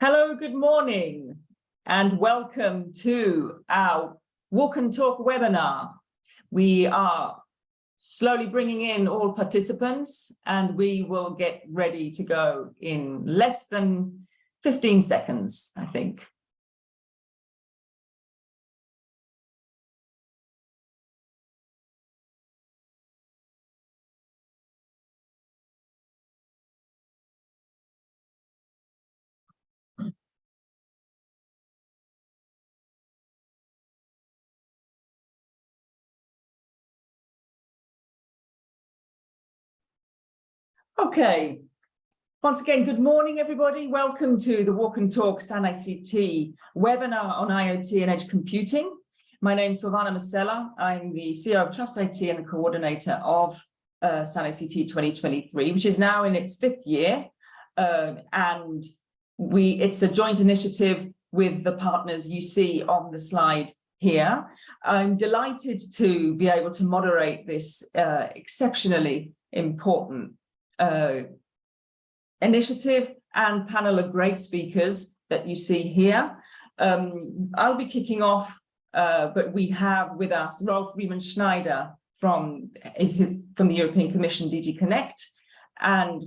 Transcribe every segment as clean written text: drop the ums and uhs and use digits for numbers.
Hello, good morning, and welcome to our Walk and Talk webinar. We are slowly bringing in all participants, and we will get ready to go in less than 15 seconds, I think. Okay, once again, good morning, everybody. Welcome to the Walk and Talk SAN-ICT webinar on IoT and Edge computing. My name is Silvana Masella. I'm the CEO of Trust IT and the coordinator of SAN-ICT 2023, which is now in its 5th year. And it's a joint initiative with the partners you see on the slide here. I'm delighted to be able to moderate this exceptionally important initiative and panel of great speakers that you see here. I'll be kicking off, but we have with us Rolf Riemann-Schneider from the European Commission DG Connect. And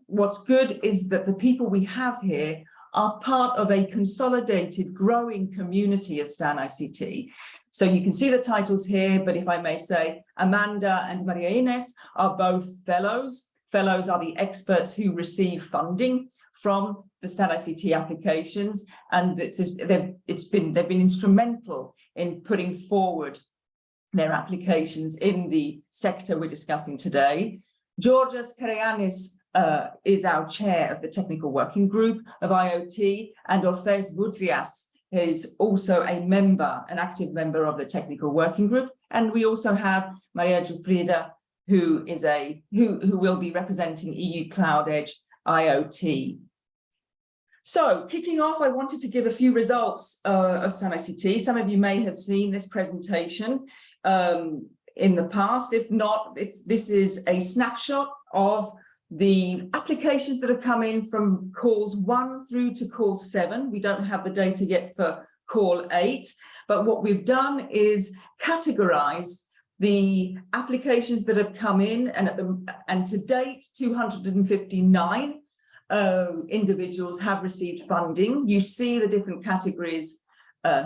what's good is that the people we have here are part of a consolidated, growing community of SAN-ICT. So you can see the titles here, but if I may say, Amanda and Maria Ines are both fellows. Fellows are the experts who receive funding from the SAN-ICT applications, and they've been instrumental in putting forward their applications in the sector we're discussing today. Georgios Kareanis is our chair of the technical working group of IoT, and Orfeas Voutrias is also an active member of the technical working group. And we also have Maria Giuffrida, who will be representing EU Cloud Edge IoT. So kicking off, I wanted to give a few results of SAN-ICT. Some of you may have seen this presentation in the past. If not, this is a snapshot of the applications that have come in from calls 1 through to call 7. We don't have the data yet for call 8, but what we've done is categorized the applications that have come in, and to date, 259 individuals have received funding. You see the different categories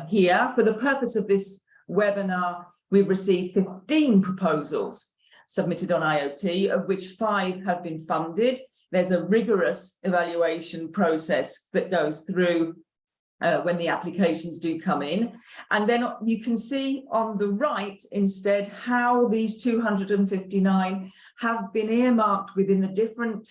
here. For the purpose of this webinar, we've received 15 proposals submitted on IoT, of which 5 have been funded. There's a rigorous evaluation process that goes through when the applications do come in. And then you can see on the right instead how these 259 have been earmarked within the different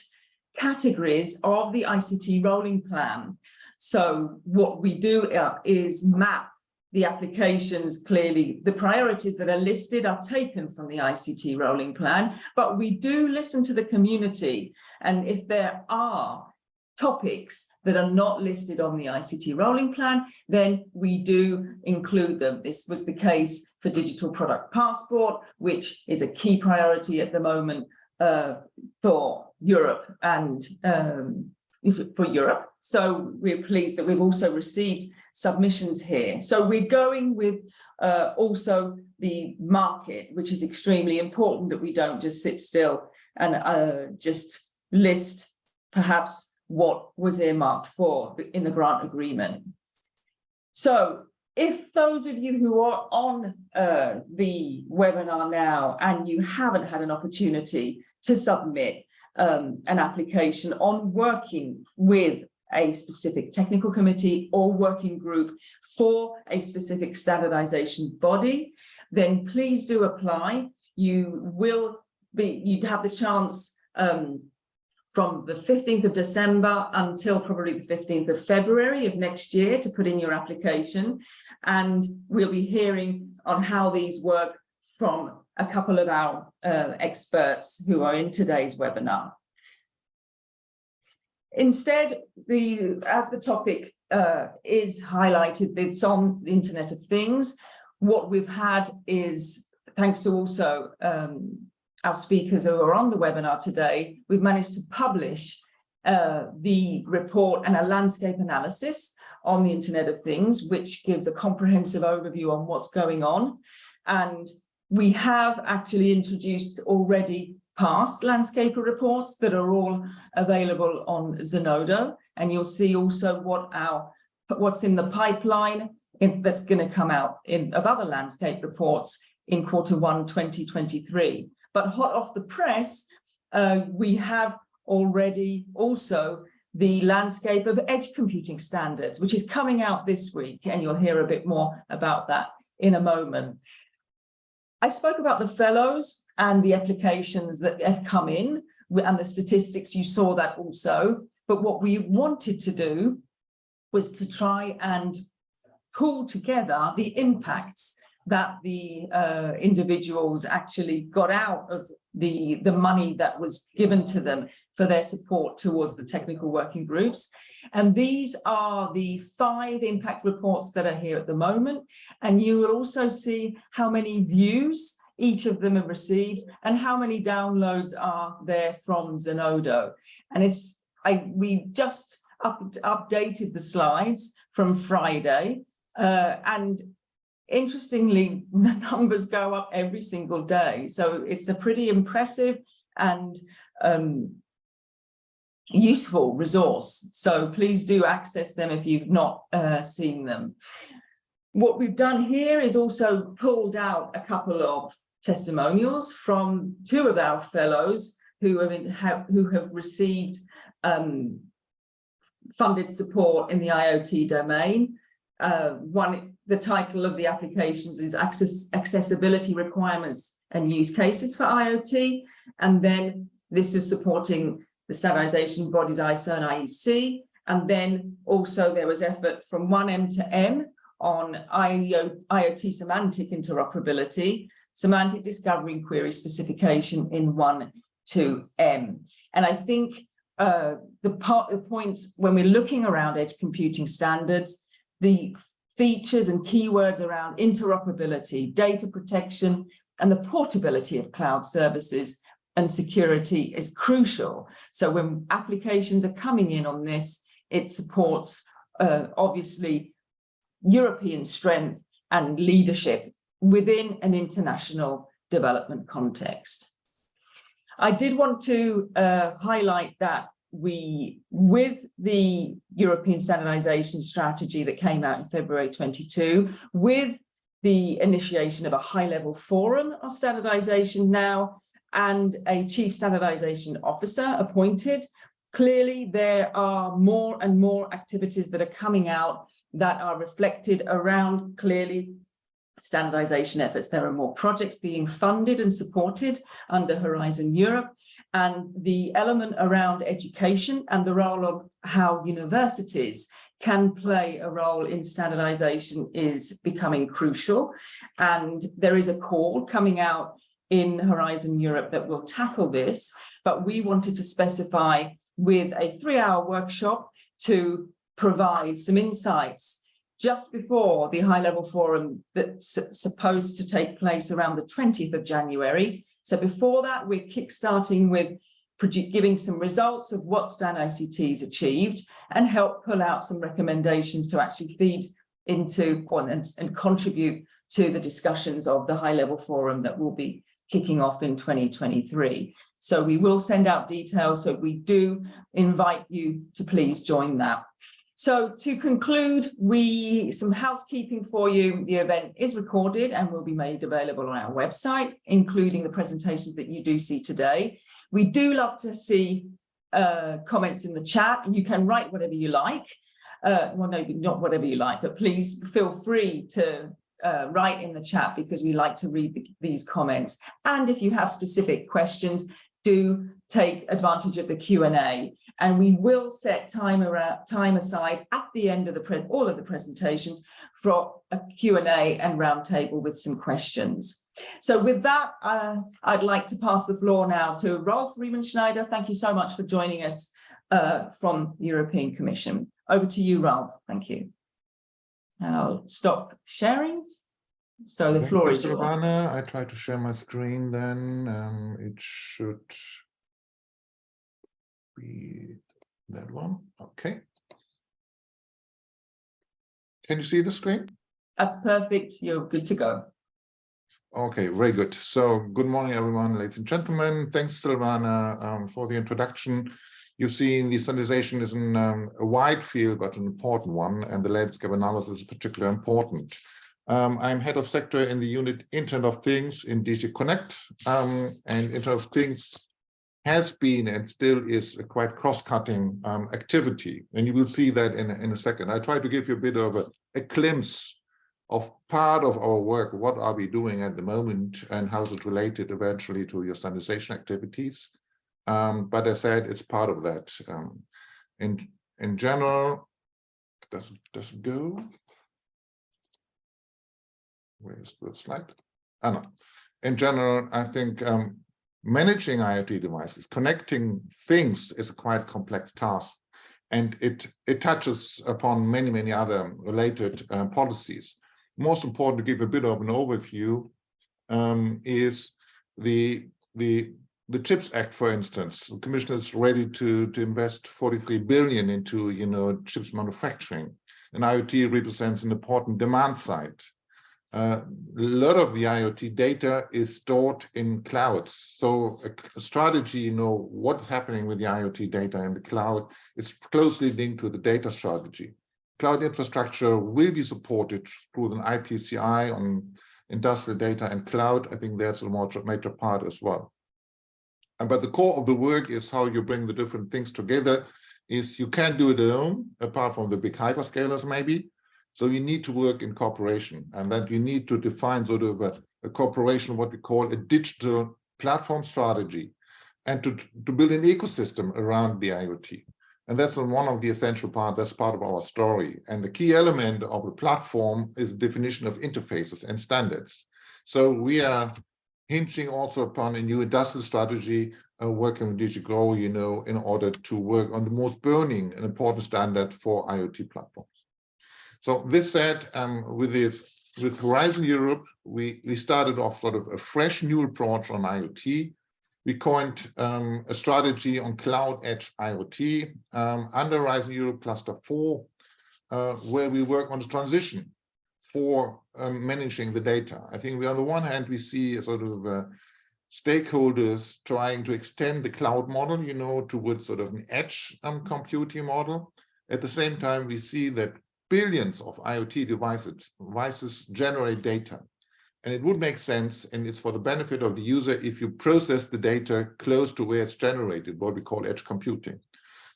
categories of the ICT rolling plan. So what we do is map the applications clearly. The priorities that are listed are taken from the ICT rolling plan, but we do listen to the community. And if there are topics that are not listed on the ICT rolling plan, then we do include them. This was the case for Digital Product Passport, which is a key priority at the moment for Europe and for Europe. So we're pleased that we've also received submissions here. So we're going with also the market, which is extremely important, that we don't just sit still and just list perhaps what was earmarked for in the grant agreement. So if those of you who are on the webinar now and you haven't had an opportunity to submit an application on working with a specific technical committee or working group for a specific standardization body, then please do apply. You'd have the chance from the 15th of December until probably the 15th of February of next year to put in your application. And we'll be hearing on how these work from a couple of our experts who are in today's webinar. Instead, as the topic is highlighted, it's on the Internet of Things. What we've had is, thanks to also our speakers who are on the webinar today, we've managed to publish the report and a landscape analysis on the Internet of Things, which gives a comprehensive overview on what's going on. And we have actually introduced already past landscaper reports that are all available on Zenodo. And you'll see also what's in the pipeline that's going to come out of other landscape reports in Q1 2023. But hot off the press, we have already also the landscape of edge computing standards, which is coming out this week, and you'll hear a bit more about that in a moment. I spoke about the fellows and the applications that have come in and the statistics, you saw that also. But what we wanted to do was to try and pull together the impacts that the individuals actually got out of the money that was given to them for their support towards the technical working groups. And these are the 5 impact reports that are here at the moment. And you will also see how many views each of them have received and how many downloads are there from Zenodo. And we just updated the slides from Friday, and interestingly, the numbers go up every single day. So it's a pretty impressive and useful resource. So please do access them if you've not seen them. What we've done here is also pulled out a couple of testimonials from 2 of our fellows who have received funded support in the IoT domain. The title of the applications is Accessibility Requirements and Use Cases for IoT. And then this is supporting the standardization bodies ISO and IEC. And then also there was effort from 1M to M on IoT semantic interoperability, semantic discovery and query specification in 1 to M. And I think the points when we're looking around edge computing standards, the features and keywords around interoperability, data protection, and the portability of cloud services and security is crucial. So when applications are coming in on this, it supports obviously European strength and leadership within an international development context. I did want to highlight that with the European standardization strategy that came out in February 22, with the initiation of a high-level forum of standardization now and a chief standardization officer appointed, clearly there are more and more activities that are coming out that are reflected around clearly standardization efforts. There are more projects being funded and supported under Horizon Europe, and the element around education and the role of how universities can play a role in standardization is becoming crucial. And there is a call coming out in Horizon Europe that will tackle this, but we wanted to specify with a 3-hour workshop to provide some insights just before the high-level forum that's supposed to take place around the 20th of January. So before that, we're kickstarting with giving some results of what Stan ICT has achieved and help pull out some recommendations to actually feed into and contribute to the discussions of the high-level forum that will be kicking off in 2023. So we will send out details, so we do invite you to please join that. So to conclude, some housekeeping for you. The event is recorded and will be made available on our website, including the presentations that you do see today. We do love to see comments in the chat. You can write whatever you like. Well, maybe not whatever you like, but please feel free to write in the chat because we like to read these comments. And if you have specific questions, do take advantage of the Q&A. And we will set time aside at the end of all of the presentations for a Q&A and roundtable with some questions. So with that, I'd like to pass the floor now to Rolf Riemenschneider. Thank you so much for joining us from the European Commission. Over to you, Rolf. Thank you. And I'll stop sharing. So the floor is yours. I try to share my screen then. It should be That one. Okay. Can you see the screen? That's perfect. You're good to go. Okay, very good. So good morning, everyone, ladies and gentlemen. Thanks, Silvana, for the introduction. You've seen the standardization is a wide field, but an important one, and the landscape analysis is particularly important. I'm head of sector in the unit Internet of Things in DG Connect, and Internet of Things has been and still is a quite cross-cutting activity, and you will see that in a second. I try to give you a bit of a glimpse of part of our work. What are we doing at the moment, and how is it related eventually to your standardization activities? But as I said, it's part of that. In general, does it go? Where's the slide? No. In general, I think managing IoT devices, connecting things, is a quite complex task, and it touches upon many other related policies. Most important, to give a bit of an overview, is the CHIPS Act, for instance. The Commission is ready to invest 43 billion into chips manufacturing, and IoT represents an important demand side. A lot of the IoT data is stored in clouds, so a strategy, what's happening with the IoT data in the cloud is closely linked to the data strategy. Cloud infrastructure will be supported through an IPCI on industrial data and cloud. I think that's a major part as well. But the core of the work is how you bring the different things together. Is you can't do it alone, apart from the big hyperscalers maybe. So you need to work in cooperation, and that you need to define sort of a cooperation, what we call a digital platform strategy, and to build an ecosystem around the IoT. And that's one of the essential parts, that's part of our story. And the key element of the platform is the definition of interfaces and standards. So we are hinging also upon a new industrial strategy, working with DG Grow, in order to work on the most burning and important standard for IoT platforms. So this said, with Horizon Europe, we started off sort of a fresh new approach on IoT. We coined a strategy on cloud edge IoT under Horizon Europe Cluster 4, where we work on the transition for managing the data. I think on the one hand, we see a sort of stakeholders trying to extend the cloud model, towards sort of an edge computing model. At the same time, we see that billions of IoT devices generate data. And it would make sense, and it's for the benefit of the user, if you process the data close to where it's generated, what we call edge computing.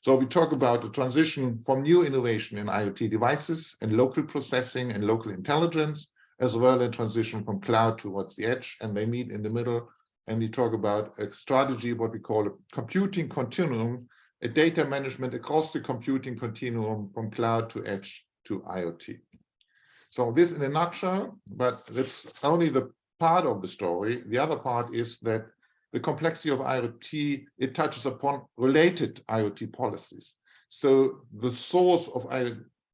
So we talk about the transition from new innovation in IoT devices and local processing and local intelligence, as well as transition from cloud towards the edge, and they meet in the middle. And we talk about a strategy, what we call a computing continuum, a data management across the computing continuum from cloud to edge to IoT. So this in a nutshell, but that's only the part of the story. The other part is that the complexity of IoT, it touches upon related IoT policies. So the source of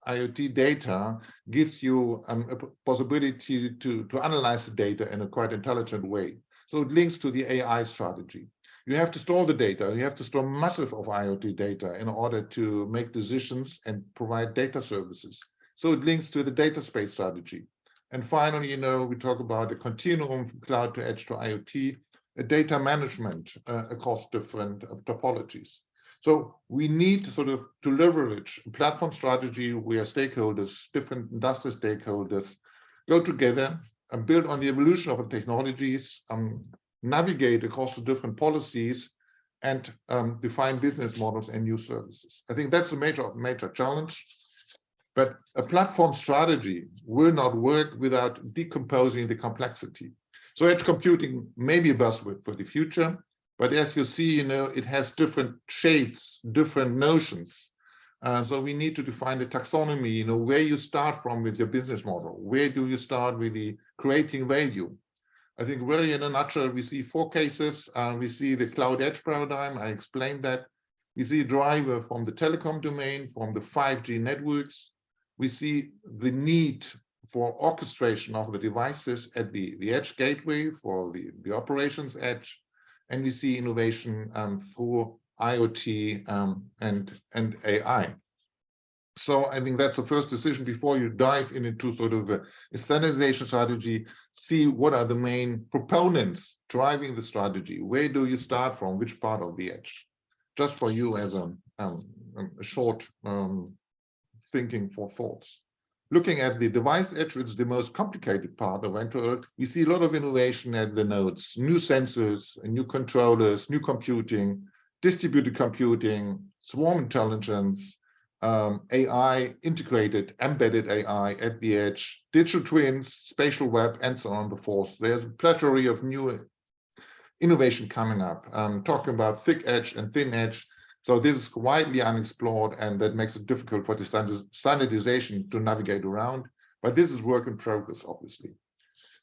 IoT data gives you a possibility to analyze the data in a quite intelligent way. So it links to the AI strategy. You have to store the data. You have to store massive of IoT data in order to make decisions and provide data services. So it links to the data space strategy. And finally, we talk about a continuum from cloud to edge to IoT, a data management across different topologies. So we need to leverage a platform strategy where stakeholders, different industrial stakeholders, go together and build on the evolution of the technologies, navigate across the different policies, and define business models and new services. I think that's a major challenge. But a platform strategy will not work without decomposing the complexity. So edge computing may be a buzzword for the future, but as you see, it has different shapes, different notions. So we need to define the taxonomy, where you start from with your business model. Where do you start with the creating value? I think really in a nutshell, we see 4 cases. We see the cloud edge paradigm. I explained that. We see a driver from the telecom domain, from the 5G networks. We see the need for orchestration of the devices at the edge gateway for the operations edge. And we see innovation through IoT and AI. So I think that's the first decision before you dive into sort of a standardization strategy. See what are the main proponents driving the strategy. Where do you start from? Which part of the edge? Just for you as a short thinking for thoughts. Looking at the device edge, which is the most complicated part of end-to-end, we see a lot of innovation at the nodes, new sensors, new controllers, new computing, distributed computing, swarm intelligence, AI, integrated, embedded AI at the edge, digital twins, spatial web, and so on and so forth. There's a plethora of new innovation coming up. Talking about thick edge and thin edge. So this is widely unexplored, and that makes it difficult for the standardization to navigate around. But this is work in progress, obviously.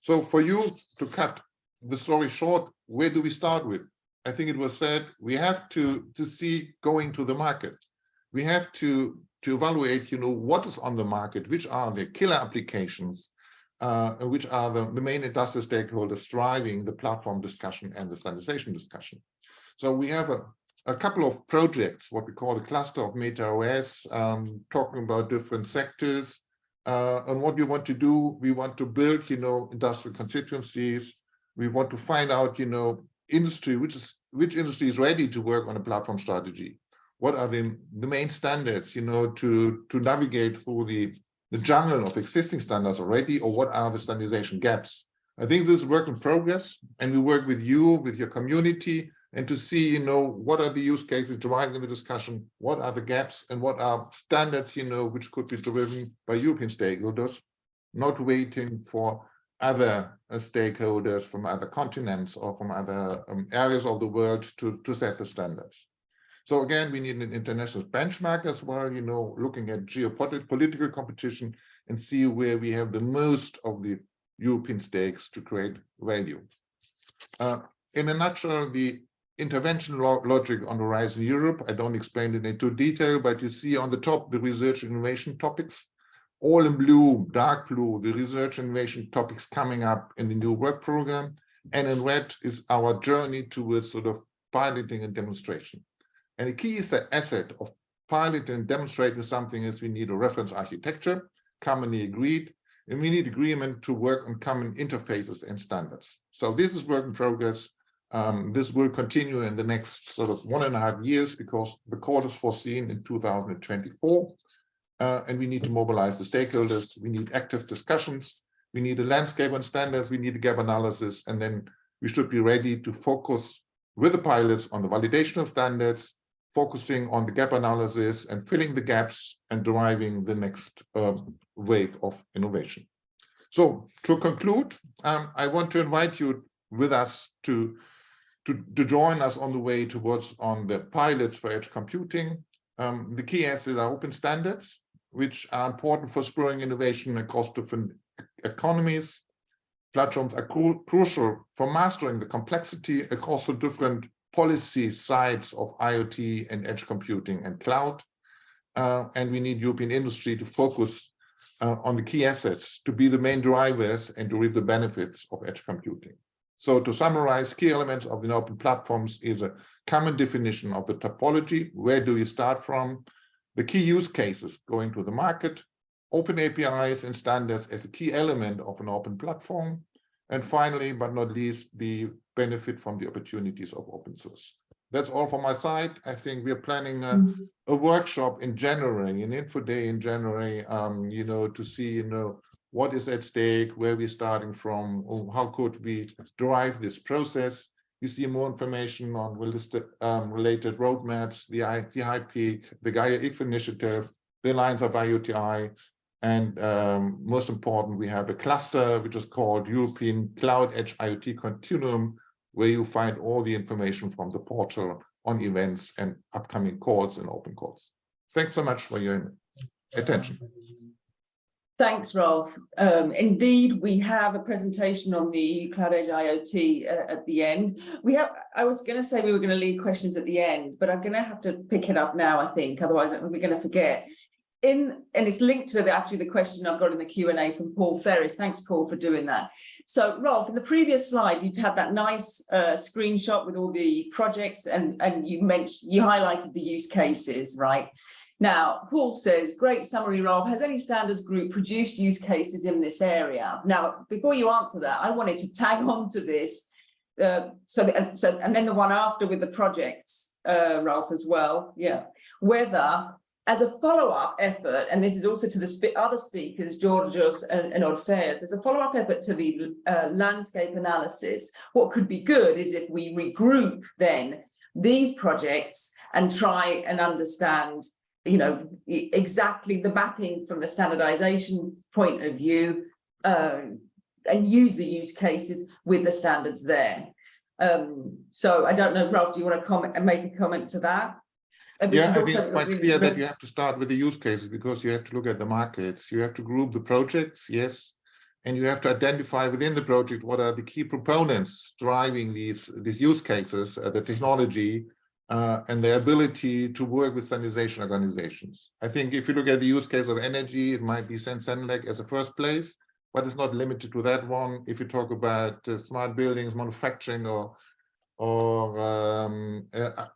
So for you to cut the story short, where do we start with? I think it was said we have to see going to the market. We have to evaluate, what is on the market, which are the killer applications, which are the main industrial stakeholders driving the platform discussion and the standardization discussion. So we have a couple of projects, what we call the cluster of Meta OS, talking about different sectors. And what we want to do, we want to build, industrial constituencies. We want to find out, industry, which industry is ready to work on a platform strategy. What are the main standards, to navigate through the jungle of existing standards already, or what are the standardization gaps? I think this is work in progress, and we work with you, with your community, and to see, what are the use cases driving the discussion, what are the gaps, and what are standards, which could be driven by European stakeholders, not waiting for other stakeholders from other continents or from other areas of the world to set the standards. So again, we need an international benchmark as well, looking at geopolitical competition and see where we have the most of the European stakes to create value. In a nutshell, the intervention logic on the rise in Europe, I don't explain it into detail, but you see on the top the research and innovation topics, all in blue, dark blue, the research and innovation topics coming up in the new work program, and in red is our journey towards sort of piloting and demonstration. And the key is the asset of piloting and demonstrating something is we need a reference architecture, commonly agreed, and we need agreement to work on common interfaces and standards. So this is work in progress. This will continue in the next sort of 1.5 years because the court is foreseen in 2024. And we need to mobilize the stakeholders. We need active discussions. We need a landscape on standards. We need a gap analysis. And then we should be ready to focus with the pilots on the validation of standards, focusing on the gap analysis and filling the gaps and driving the next wave of innovation. So to conclude, I want to invite you with us to join us on the way towards on the pilots for edge computing. The key assets are open standards, which are important for spurring innovation across different economies. Platforms are crucial for mastering the complexity across the different policy sides of IoT and edge computing and cloud. And we need European industry to focus on the key assets to be the main drivers and to reap the benefits of edge computing. So to summarize, key elements of the open platforms is a common definition of the topology. Where do you start from? The key use cases going to the market, open APIs and standards as a key element of an open platform. And finally, but not least, the benefit from the opportunities of open source. That's all from my side. I think we are planning a workshop in January, an info day in January, to see, what is at stake, where we're starting from, or how could we drive this process. You see more information on related roadmaps, the high peak, the Gaia X initiative, the Alliance of IoTi, and most important, we have a cluster which is called European Cloud Edge IoT Continuum, where you find all the information from the portal on events and upcoming calls and open calls. Thanks so much for your attention. Thanks, Rolf. Indeed, we have a presentation on the Cloud Edge IoT at the end. I was going to say we were going to leave questions at the end, but I'm going to have to pick it up now, I think, otherwise we're going to forget. and it's linked to actually the question I've got in the Q&A from Paul Ferris. Thanks, Paul, for doing that. So, Rolf, in the previous slide, you had that nice screenshot with all the projects, and you highlighted the use cases, right? Now, Paul says, great summary, Rolf. Has any standards group produced use cases in this area? Now, before you answer that, I wanted to tag on to this. And then the one after with the projects, Rolf, as well. Yeah. Whether, as a follow-up effort, and this is also to the other speakers, Georgios and Orpheus, as a follow-up effort to the landscape analysis, what could be good is if we regroup then these projects and try and understand, you know, exactly the mapping from the standardization point of view, and use the use cases with the standards there. So I don't know, Ralph, do you want to comment and make a comment to that? Yeah, I think it's quite clear that you have to start with the use cases, because you have to look at the markets. You have to group the projects, yes, and you have to identify within the project what are the key proponents driving these use cases, the technology, and the ability to work with standardization organizations. I think if you look at the use case of energy, it might be Sensenelec as a first place, but it's not limited to that one. If you talk about smart buildings, manufacturing, or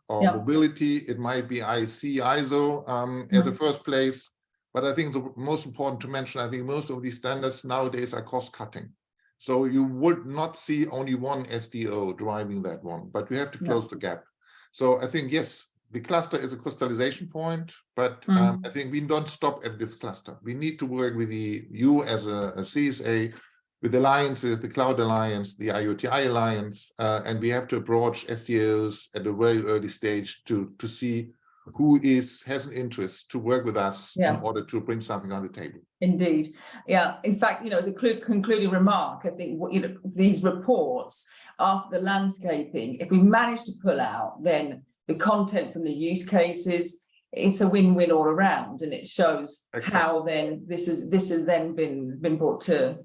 mobility, it might be ISO as a first place. But I think the most important to mention, I think most of these standards nowadays are cost cutting. So you would not see only one SDO driving that one, but you have to close the gap. So I think, yes, the cluster is a crystallization point, but I think we don't stop at this cluster. We need to work with you as a CSA, with alliances, the Cloud Alliance, the IoT Alliance, and we have to approach SDOs at a very early stage to see who has an interest to work with us in order to bring something on the table. Indeed. Yeah. In fact, you know, as a concluding remark, I think, you know, these reports after the landscaping, if we manage to pull out then the content from the use cases, it's a win-win all around, and it shows how then this has then been brought to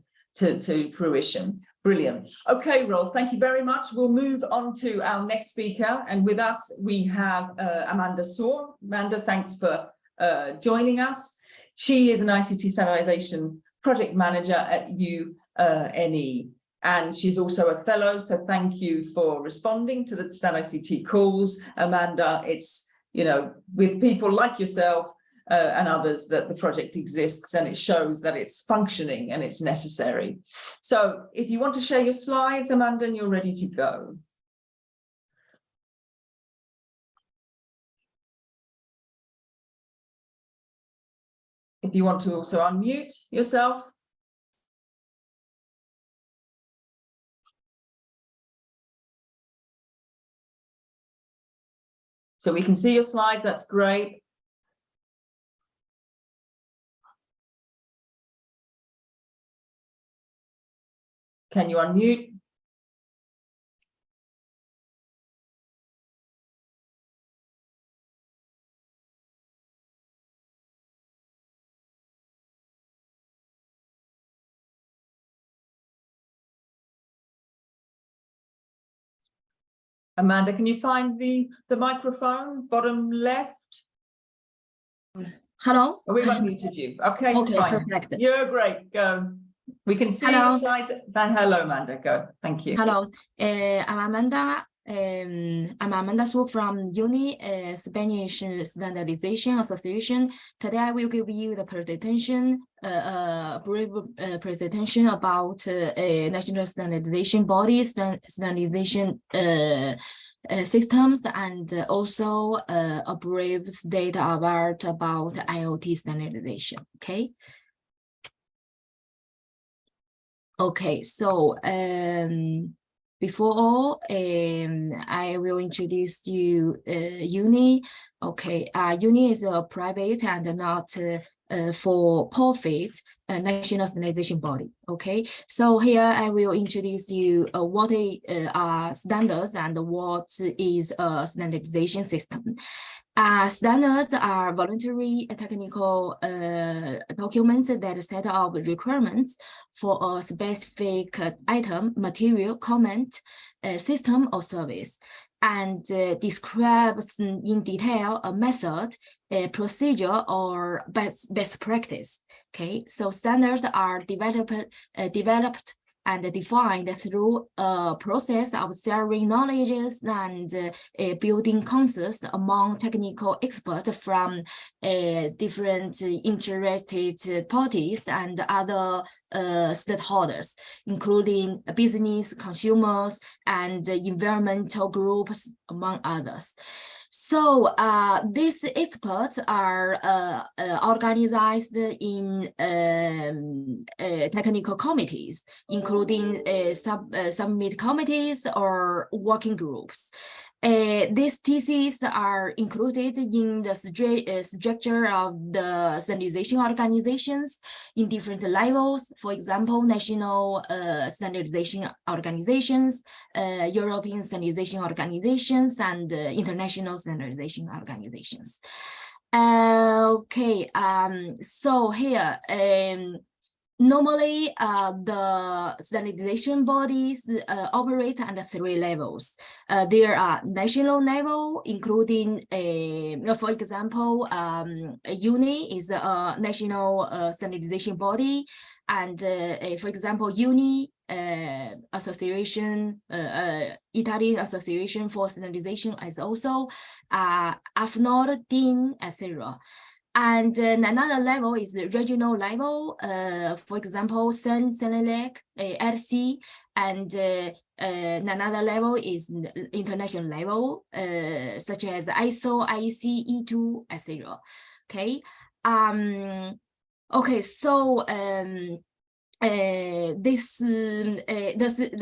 fruition. Brilliant. Okay, Rolf, thank you very much. We'll move on to our next speaker, and with us we have Amanda Saw. Amanda, thanks for joining us. She is an ICT standardization project manager at UNE, and she's also a fellow, so thank you for responding to the Stand ICT calls. Amanda, it's, you know, with people like yourself and others that the project exists, and it shows that it's functioning and it's necessary. So if you want to share your slides, Amanda, and you're ready to go. If you want to also unmute yourself. So we can see your slides, that's great. Can you unmute? Amanda, can you find the microphone, bottom left? Hello? Oh, we've unmuted you. Okay, fine. Perfect. You're great. Go. We can see your slides. Hello, Amanda. Go. Thank you. Hello. I'm Amanda. I'm Amanda Su from UNE, Spanish Standardization Association. Today I will give you the presentation, brief presentation about national standardization bodies, standardization systems, and also a brief state of art about IoT standardization. Okay. Okay, so before all, I will introduce you UNE. Okay, UNE is a private and not for-profit national standardization body. Okay, so here I will introduce you what are standards and what is a standardization system. Standards are voluntary technical documents that set up requirements for a specific item, material, comment, system or service, and describes in detail a method, a procedure, or best practice. Okay, so standards are developed and defined through a process of sharing knowledge and building consensus among technical experts from different interested parties and other stakeholders, including business, consumers, and environmental groups, among others. So these experts are organized in technical committees, including submit committees or working groups. These TCs are included in the structure of the standardization organizations in different levels. For example, national standardization organizations, European standardization organizations, and international standardization organizations. Okay, so here, normally, the standardization bodies operate under 3 levels. There are national level, including, for example, UNI is a national standardization body, and for example, UNI Association, Italian Association for Standardization is also AFNOR, DIN, etc. And another level is the regional level, for example, CENELEC, LC, and another level is international level, such as ISO, IEC, E2, etc. Okay. Okay, so the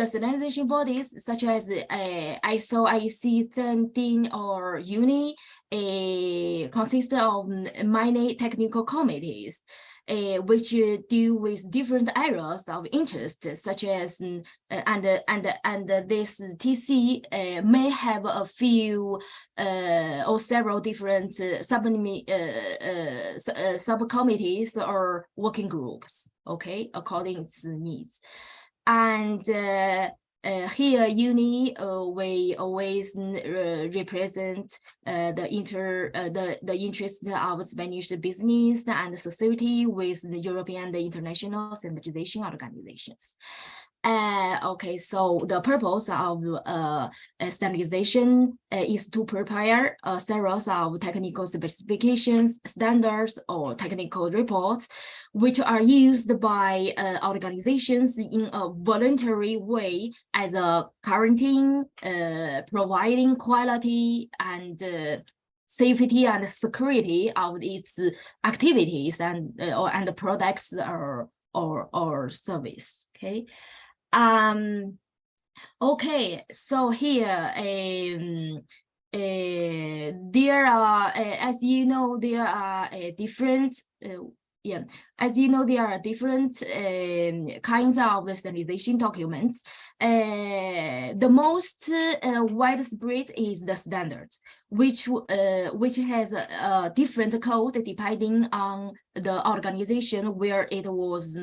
standardization bodies such as ISO, IEC, DIN, or UNI consist of many technical committees, which deal with different areas of interest, such as and this TC may have a few or several different subcommittees or working groups. Okay, according to needs. And here, UNI we always represent the interest of Spanish business and society with the European and the international standardization organizations. Okay, so the purpose of standardization is to prepare a series of technical specifications, standards, or technical reports, which are used by organizations in a voluntary way as a guaranteeing, providing quality and safety and security of its activities and the products or service. Okay. Okay, so here there are, as you know, there are different kinds of standardization documents. The most widespread is the standards, which has a different code depending on the organization where it was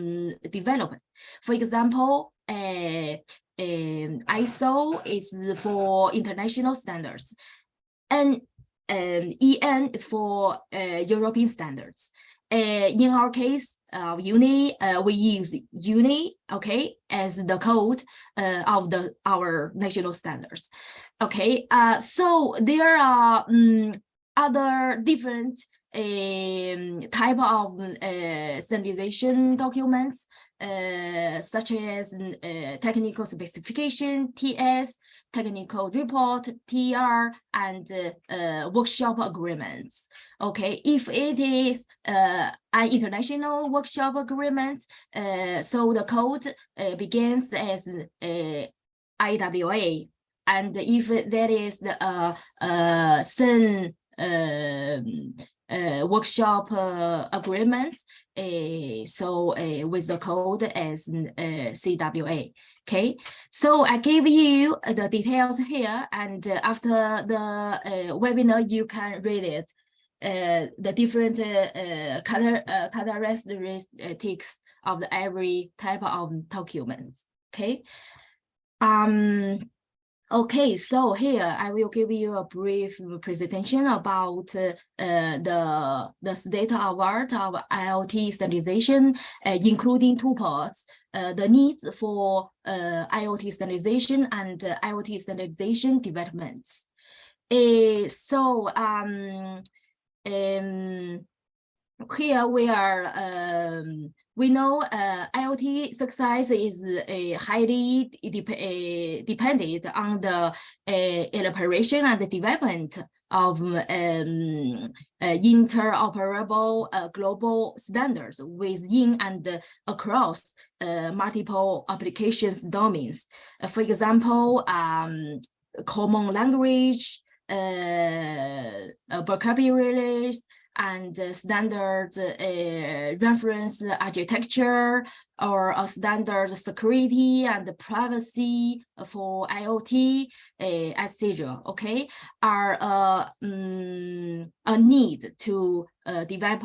developed. For example, ISO is for international standards, and EN is for European standards. In our case, UNI, we use UNI, okay, as the code of our national standards. Okay, so there are other different type of standardization documents, such as technical specification, TS, technical report, TR, and workshop agreements. Okay, if it is an international workshop agreement, so the code begins as IWA, and if that is the workshop agreement, so with the code as CWA. Okay, so I gave you the details here, and after the webinar, you can read it. The different characteristics of every type of documents. Okay. Okay, so here I will give you a brief presentation about the state of art of IoT standardization, including two parts: the needs for IoT standardization and IoT standardization developments. Here we are. We know IoT success is highly dependent on the elaboration and the development of interoperable global standards within and across multiple applications domains. For example, common language, vocabularies, and standard reference architecture, or a standard security and privacy for IoT, etc. Okay, are a need to develop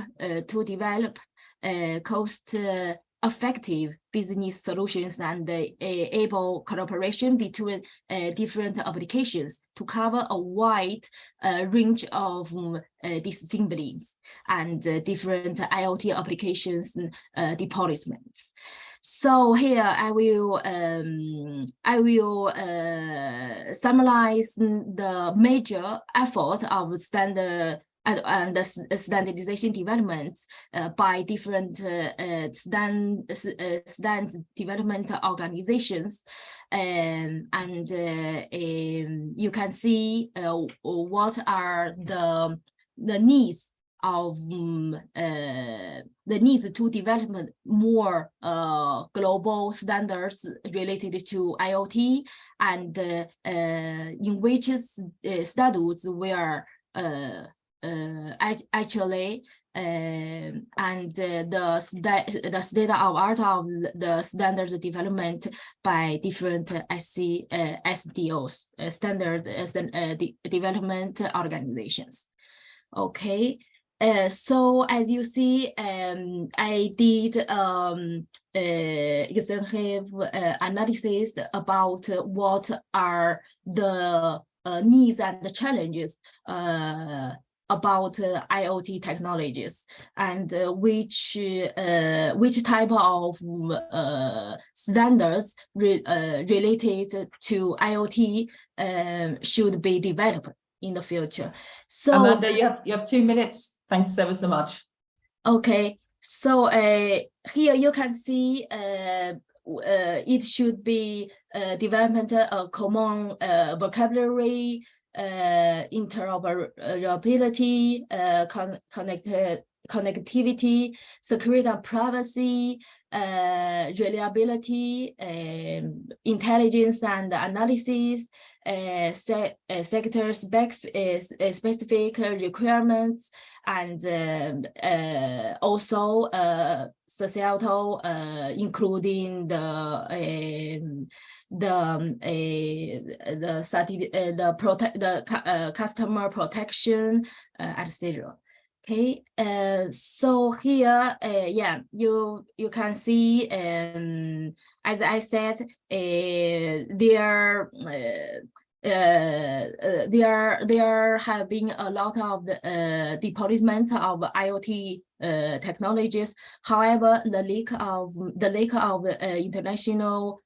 cost-effective business solutions and able collaboration between different applications to cover a wide range of disciplines and different IoT applications deployments. So here I will summarize the major effort of standard and the standardization developments by different standard development organizations, and you can see what are the needs of the needs to develop more global standards related to IoT, and in which studies were actually and the state of art of the standards development by different SDOs, standard development organizations. Okay, so as you see, I did extensive analysis about what are the needs and the challenges about IoT technologies, and which type of standards related to IoT should be developed in the future. So Amanda, you have 2 minutes. Thanks ever so much. Okay, so here you can see it should be development of common vocabulary, interoperability, connectivity, security and privacy, reliability, intelligence and analysis, sector specific requirements, and also societal, including the customer protection, etc. Okay, so here, yeah, you can see, as I said, there have been a lot of deployment of IoT technologies. However, the lack of international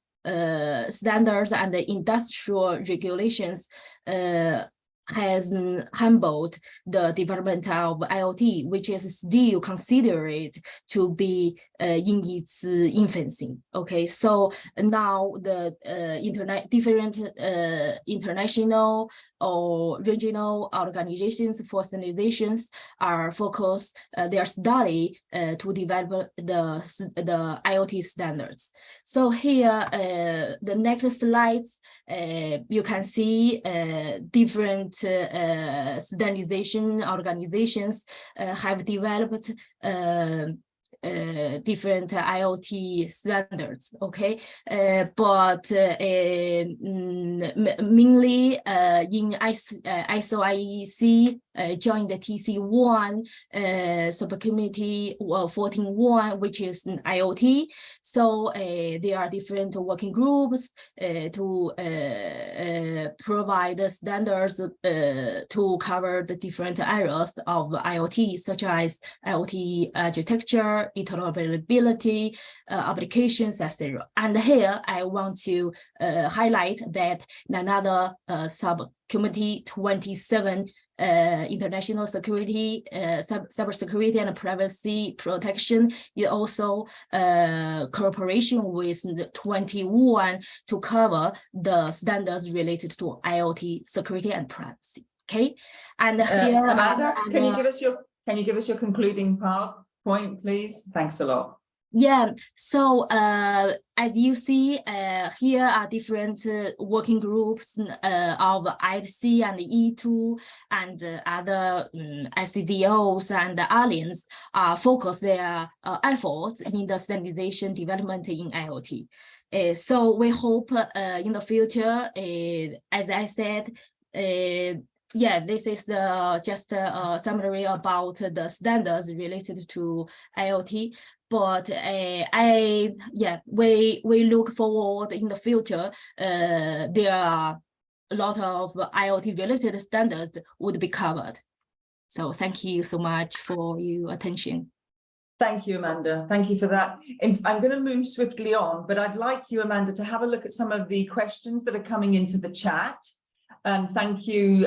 standards and the industrial regulations has humbled the development of IoT, which is still considered to be in its infancy. Okay, so now the different international or regional organizations for standardizations are focused their study to develop the IoT standards. So here, the next slides, you can see different standardization organizations have developed different IoT standards, okay, but mainly in ISO IEC join the TC1 subcommittee 14.1, which is an IoT. So there are different working groups to provide the standards to cover the different areas of IoT, such as IoT architecture, interoperability, applications, etc. And here I want to highlight that another subcommittee 27 international security, cybersecurity and privacy protection is also cooperation with the 21 to cover the standards related to IoT security and privacy. Okay, and here Amanda, can you give us your concluding point, please? Thanks a lot. Yeah, so as you see, here are different working groups of IC and E2 and other SDOs and alliance focus their efforts in the standardization development in IoT. So we hope in the future, as I said, yeah, this is just a summary about the standards related to IoT. But we look forward in the future. There are a lot of IoT related standards would be covered. So thank you so much for your attention. Thank you, Amanda. Thank you for that. I'm going to move swiftly on, but I'd like you, Amanda, to have a look at some of the questions that are coming into the chat. And thank you,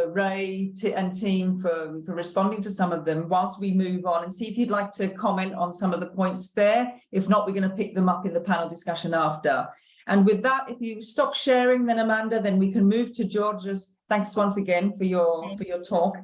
Ray and team for responding to some of them whilst we move on, and see if you'd like to comment on some of the points there. If not, we're going to pick them up in the panel discussion after. And with that, if you stop sharing, then Amanda, then we can move to Georgios. Thanks once again for your talk.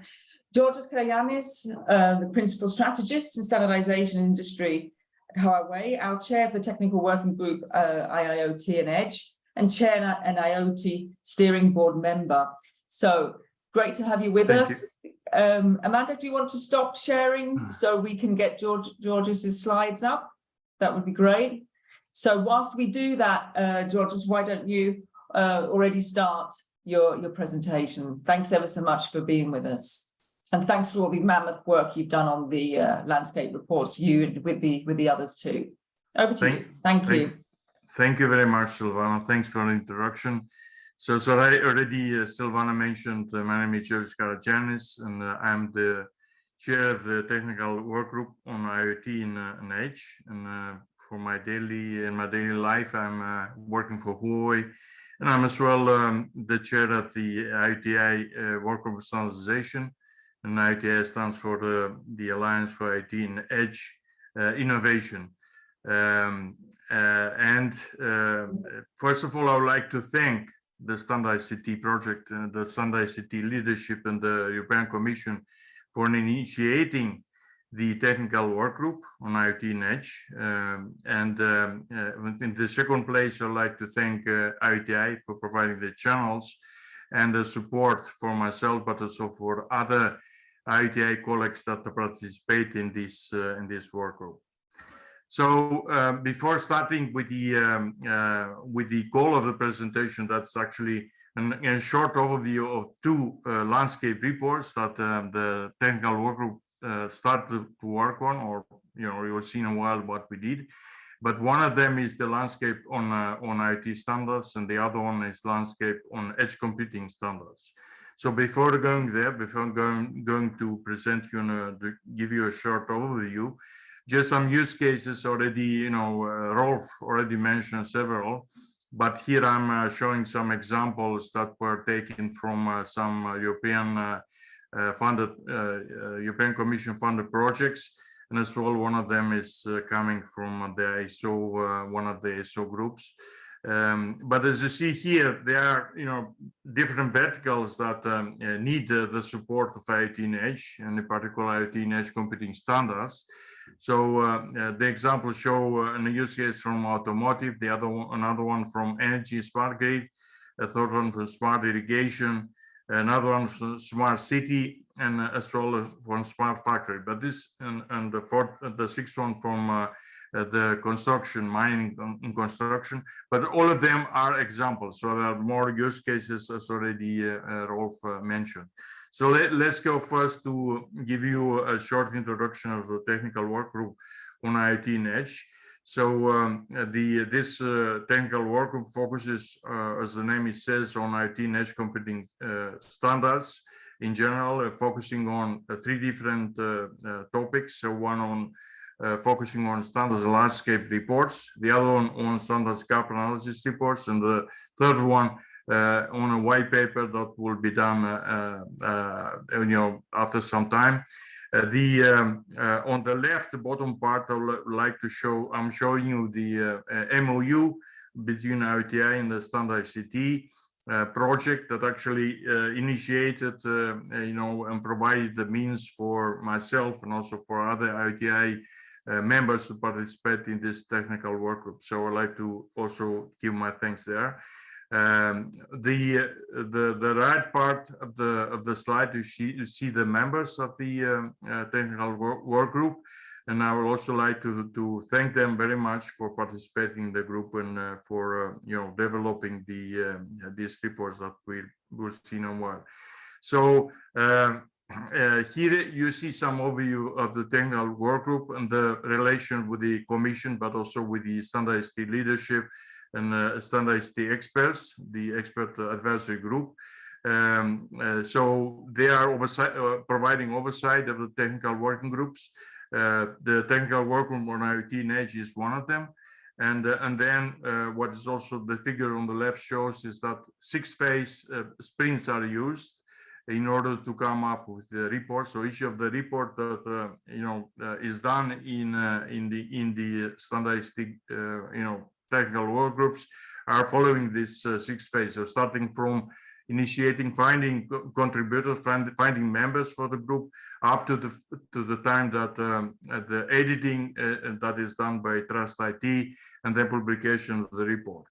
Georgios Karayanis, the principal strategist in standardization industry at Huawei, our chair for technical working group IoT and Edge, and chair an IoT steering board member. So great to have you with us. Amanda, do you want to stop sharing so we can get Georgios's slides up? That would be great. So whilst we do that, Georgios, why don't you already start your presentation? Thanks ever so much for being with us. And thanks for all the mammoth work you've done on the landscape reports, you and with the others too. Over to you. Thank you. Thank you very much, Silvana. Thanks for the introduction. So already Silvana mentioned my name is Georgios Karayanis, and I'm the chair of the technical work group on IoT and Edge. And for my daily life, I'm working for Huawei, and I'm as well the chair of the IoT work group standardization. And IoT stands for the Alliance for IoT and Edge Innovation. First of all, I would like to thank the StandardICT project, the StandardICT leadership and the European Commission for initiating the technical work group on IoT and Edge. In the second place, I'd like to thank IoTi for providing the channels and the support for myself, but also for other IoTi colleagues that participate in this work group. So before starting with the goal of the presentation, that's actually a short overview of two landscape reports that the technical work group started to work on, or you'll see in a while what we did. But one of them is the landscape on IoT standards, and the other one is landscape on edge computing standards. So before going there, before I'm going to present you and give you a short overview, just some use cases already, Rolf already mentioned several, but here I'm showing some examples that were taken from some European Commission funded projects. And as well, one of them is coming from the ISO, one of the ISO groups. But as you see here, there are different verticals that need the support of IoT and Edge, and in particular IoT and Edge computing standards. So the examples show a use case from automotive, another one from energy smart grid, a third one from smart irrigation, another one from smart city, and as well as from smart factory. But this and the sixth one from the construction, mining and construction. But all of them are examples. So there are more use cases, as already Rolf mentioned. So let's go first to give you a short introduction of the technical work group on IoT and Edge. So this technical work group focuses, as the name says, on IoT and Edge computing standards in general, focusing on three different topics. So one on focusing on standards landscape reports, the other one on standards gap analysis reports, and the third one on a white paper that will be done, after some time. On the left bottom part, I would like to show. I'm showing you the MOU between IoTI and the Standardisation project that actually initiated, and provided the means for myself and also for other IoTI members to participate in this technical work group. So I'd like to also give my thanks there. The right part of the slide, you see the members of the technical work group, and I would also like to thank them very much for participating in the group and for developing these reports that we will see in a while. So here you see some overview of the technical work group and the relation with the Commission, but also with the Standardisation leadership and Standardisation experts, the expert advisory group. So they are providing oversight of the technical working groups. The technical work group on IoT and Edge is one of them. And then what is also the figure on the left shows is that 6-phase sprints are used in order to come up with the report. So each of the report that is done in the standardized technical work groups are following this 6 phase. So starting from initiating, finding contributors, finding members for the group, up to the time that the editing that is done by Trust IT, and then publication of the report.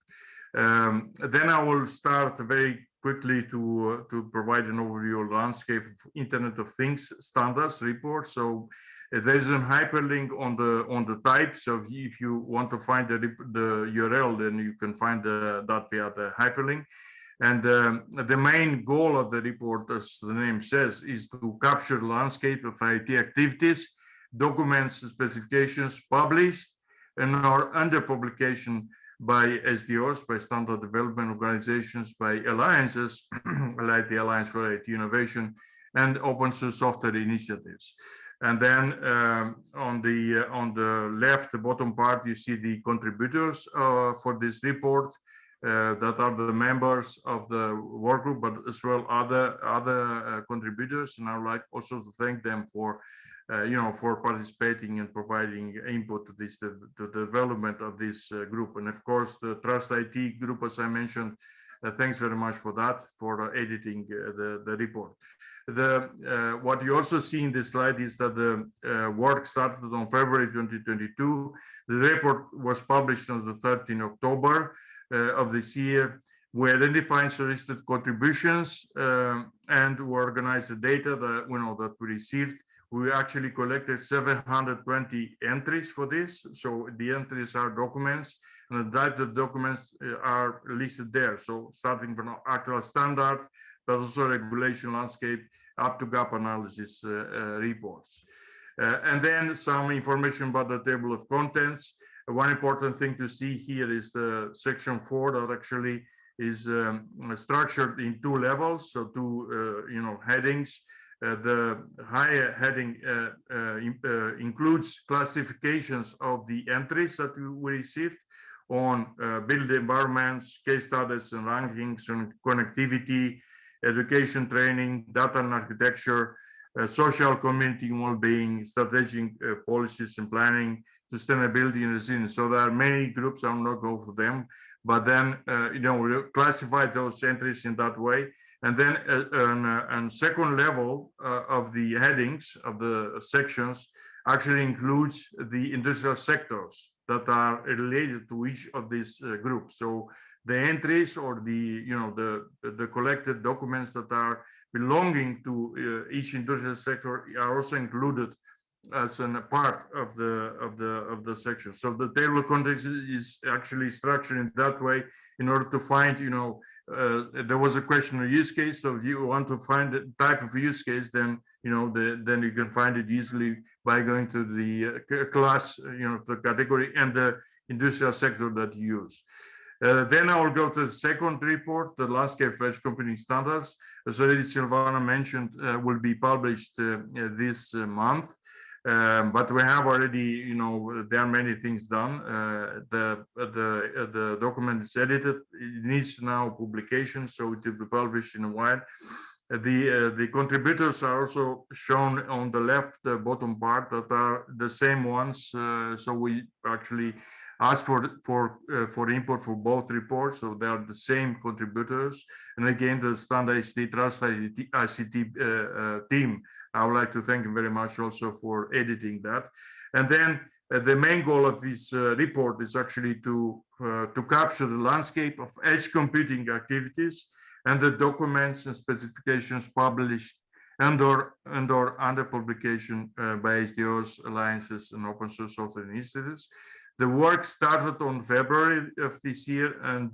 Then I will start very quickly to provide an overview of landscape of Internet of Things standards report. So there's a hyperlink on the type. So if you want to find the URL, then you can find that via the hyperlink. And the main goal of the report, as the name says, is to capture the landscape of IoT activities, documents, specifications published and are under publication by SDOs, by standard development organizations, by alliances, like the Alliance for IoT Innovation, and open source software initiatives. And then on the left, the bottom part, you see the contributors for this report that are the members of the work group, but as well other contributors. And I would like also to thank them for for participating and providing input to this to the development of this group. And of course, the Trust IT group, as I mentioned, thanks very much for that, for editing the report. What you also see in this slide is that the work started on February 2022. The report was published on the 13th October of this year. We identified solicited contributions and we organized the data that that we received. We actually collected 720 entries for this. So the entries are documents, and the type of documents are listed there. So starting from actual standard, but also regulation landscape, up to gap analysis reports. And then some information about the table of contents. One important thing to see here is the section 4 that actually is structured in 2 levels, so 2 headings. The higher heading includes classifications of the entries that we received on build environments, case studies and rankings, on connectivity, education training, data and architecture, social community well-being, strategic policies and planning, sustainability and resilience. So there are many groups. I'm not going for them, but then we classify those entries in that way. And then on second level of the headings of the sections actually includes the industrial sectors that are related to each of these groups. So the entries or the collected documents that are belonging to each industrial sector are also included as a part of the section. So the table of contents is actually structured in that way in order to find there was a question of use case. So if you want to find the type of use case, then then you can find it easily by going to the class, the category and the industrial sector that you use. Then I will go to the second report, the landscape of edge computing standards. As already Silvana mentioned, will be published this month. But we have already, there are many things done. The document is edited. It needs now publication, so it will be published in a while. The contributors are also shown on the left bottom part, that are the same ones. So we actually asked for input for both reports, so they are the same contributors. And again, the Standardisation Trust ICT team, I would like to thank you very much also for editing that. And then the main goal of this report is actually to capture the landscape of edge computing activities and the documents and specifications published and/or under publication by SDOs, alliances, and open source software institutes. The work started on February of this year, and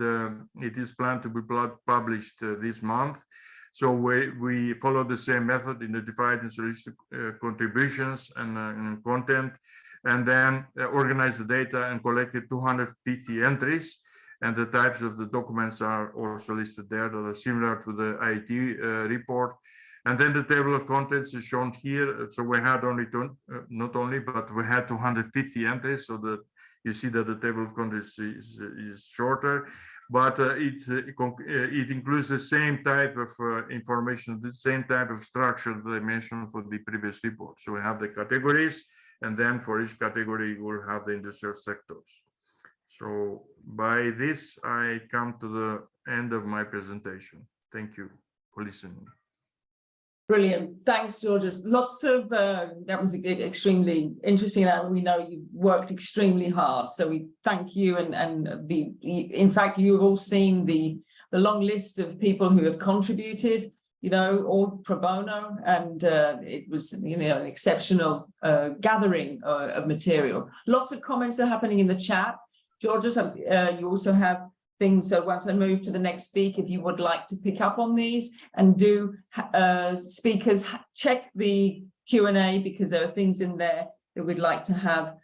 it is planned to be published this month. So we follow the same method, identified and solicited contributions and content, and then organize the data and collected 250 entries. And the types of the documents are also listed there that are similar to the IoT report. And then the table of contents is shown here. So we had only not only, but we had 250 entries, so that you see that the table of contents is shorter, but it includes the same type of information, the same type of structure that I mentioned for the previous report. So we have the categories, and then for each category, we'll have the industrial sectors. So by this, I come to the end of my presentation. Thank you for listening. Brilliant. Thanks, Georgios. Lots of, that was extremely interesting, and we know you worked extremely hard. So we thank you. And in fact, you have all seen the long list of people who have contributed, all pro bono, and it was, an exceptional gathering of material. Lots of comments are happening in the chat. Georgios, you also have things. So once I move to the next speak, if you would like to pick up on these and do speakers, check the Q&A, because there are things in there that we'd like to have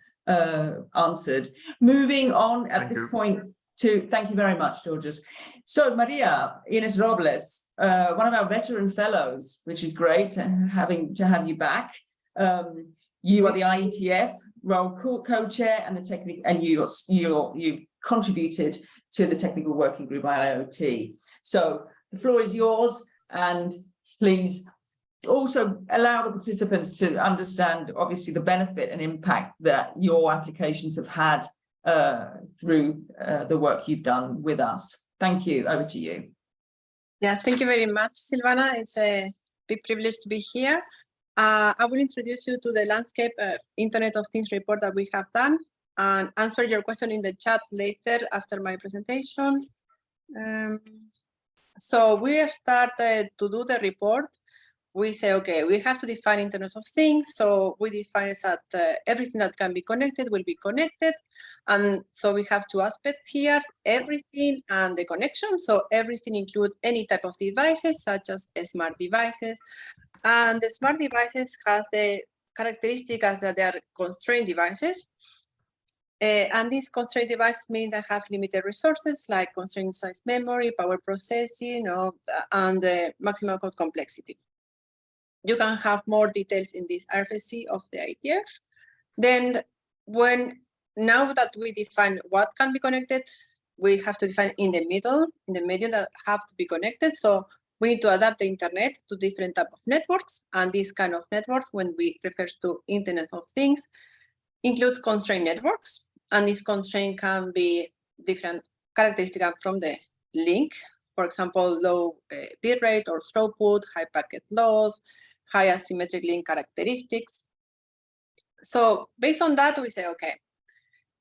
answered. Moving on at this point to, thank you very much, Georgios. So Maria Ines Robles, one of our veteran fellows, which is great to have you back. You are the IETF role co-chair and the technical, and you contributed to the technical working group IoT. So the floor is yours, and please also allow the participants to understand, obviously, the benefit and impact that your applications have had through the work you've done with us. Thank you. Over to you. Yeah, thank you very much, Silvana. It's a big privilege to be here. I will introduce you to the landscape Internet of Things report that we have done, and answer your question in the chat later after my presentation. So we have started to do the report. We say, okay, we have to define Internet of Things. So we define that everything that can be connected will be connected. And so we have two aspects here, everything and the connection. So everything includes any type of devices, such as smart devices. And the smart devices has the characteristic as that they are constrained devices. And these constrained devices mean they have limited resources like constrained size memory, power processing, and the maximum code complexity. You can have more details in this RFC of the IETF. Then now that we define what can be connected, we have to define in the middle that have to be connected. So we need to adapt the internet to different type of networks. And this kind of networks, when we refers to Internet of Things, includes constrained networks. And this constraint can be different characteristics from the link. For example, low bit rate or throughput, high packet loss, high asymmetric link characteristics. So based on that, we say, okay,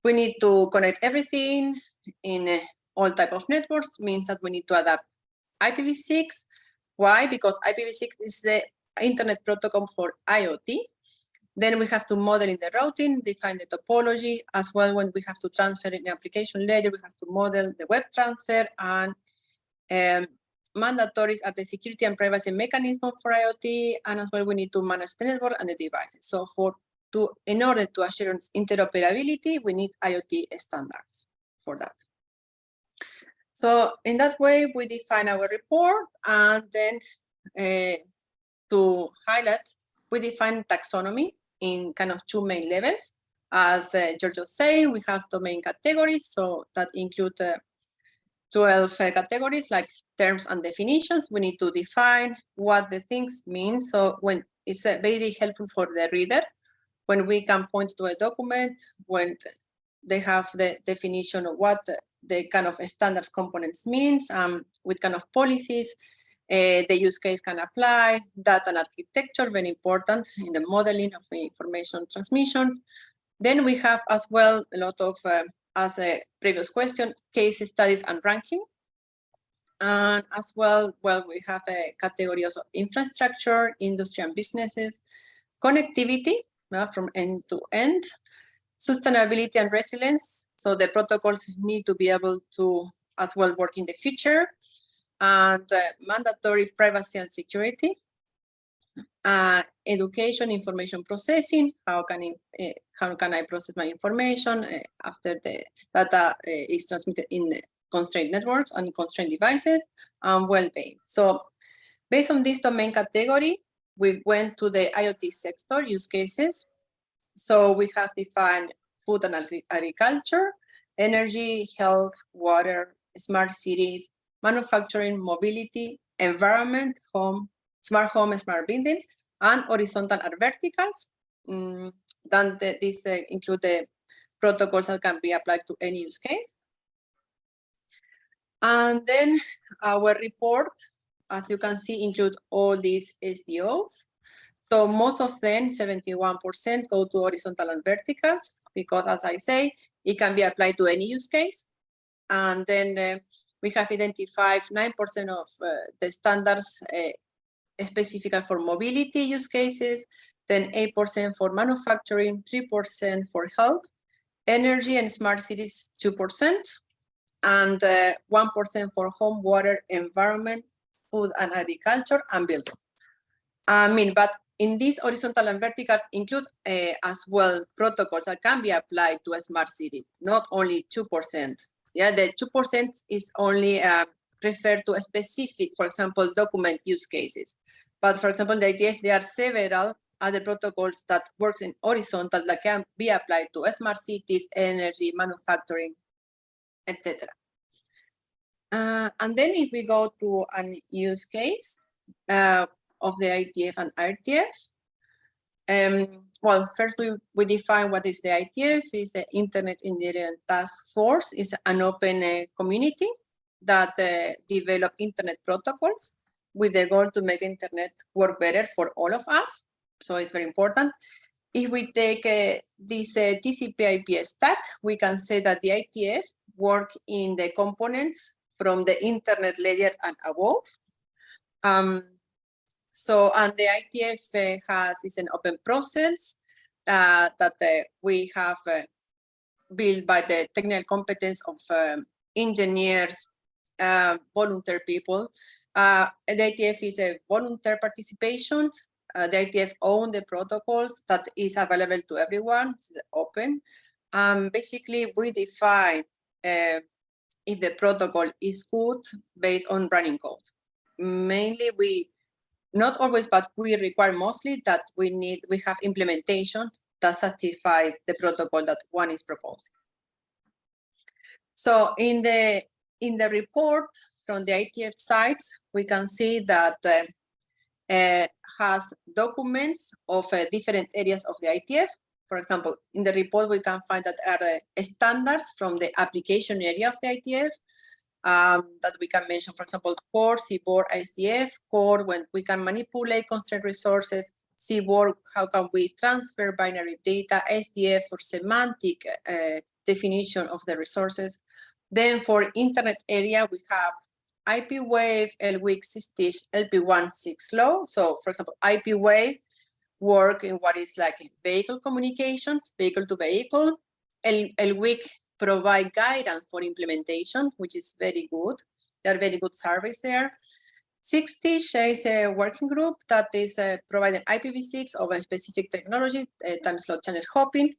we need to connect everything in all type of networks, means that we need to adapt IPv6. Why? Because IPv6 is the internet protocol for IoT. Then we have to model in the routing, define the topology, as well when we have to transfer in the application layer, we have to model the web transfer and mandatories are the security and privacy mechanism for IoT, and as well we need to manage the network and the devices. So in order to assure interoperability, we need IoT standards for that. So in that way, we define our report, and then to highlight, we define taxonomy in kind of 2 main levels. As Giorgio said, we have domain categories, so that include 12 categories like terms and definitions. We need to define what the things mean. So when it's very helpful for the reader, when we can point to a document, when they have the definition of what the kind of standards components means, with kind of policies, the use case can apply, data and architecture, very important in the modeling of information transmissions. Then we have as well a lot of, as a previous question, case studies and ranking. And as well, we have a category of infrastructure, industry and businesses, connectivity from end to end, sustainability and resilience. So the protocols need to be able to as well work in the future, and mandatory privacy and security, education, information processing. How can I process my information after the data is transmitted in constrained networks and constrained devices, and well-being. So based on this domain category, we went to the IoT sector use cases. So we have defined food and agriculture, energy, health, water, smart cities, manufacturing, mobility, environment, home, smart home, smart building, and horizontal and verticals. Then these include the protocols that can be applied to any use case. And then our report, as you can see, include all these SDOs. So most of them, 71%, go to horizontal and verticals, because as I say, it can be applied to any use case. And then we have identified 9% of the standards specific for mobility use cases, then 8% for manufacturing, 3% for health, energy and smart cities, 2%, and 1% for home, water, environment, food and agriculture, and building. But in these horizontal and verticals include as well protocols that can be applied to a smart city, not only 2%. Yeah, the 2% is only referred to a specific, for example, document use cases. But for example, the ITF, there are several other protocols that works in horizontal that can be applied to smart cities, energy, manufacturing, etc. And then if we go to an use case of the ITF and RTF, well, first we define what is the ITF. Is the Internet Engineering Task Force. Is an open community that develop internet protocols with the goal to make the internet work better for all of us. So it's very important. If we take this TCP/IP stack, we can say that the ITF work in the components from the internet layer and above. So, and the ITF is an open process that we have built by the technical competence of engineers, volunteer people. The ITF is a volunteer participation. The ITF owns the protocols that is available to everyone, it's open. Basically, we define if the protocol is good based on running code. Mainly, not always, but we require mostly that we have implementation that satisfy the protocol that one is proposing. So in the report from the ITF sites, we can see that has documents of different areas of the ITF. For example, in the report, we can find that are standards from the application area of the ITF that we can mention, for example, core, CBOR, SDF, core, when we can manipulate constrained resources, CBOR, how can we transfer binary data, SDF for semantic definition of the resources. Then for internet area, we have IP wave, LWIC, SysTish, LP1, 6 low. So for example, IP wave work in what is like vehicle communications, vehicle to vehicle. LWIC provide guidance for implementation, which is very good. They are very good surveys there. 60 is a working group that is providing IPv6 of a specific technology, time slot channel hopping.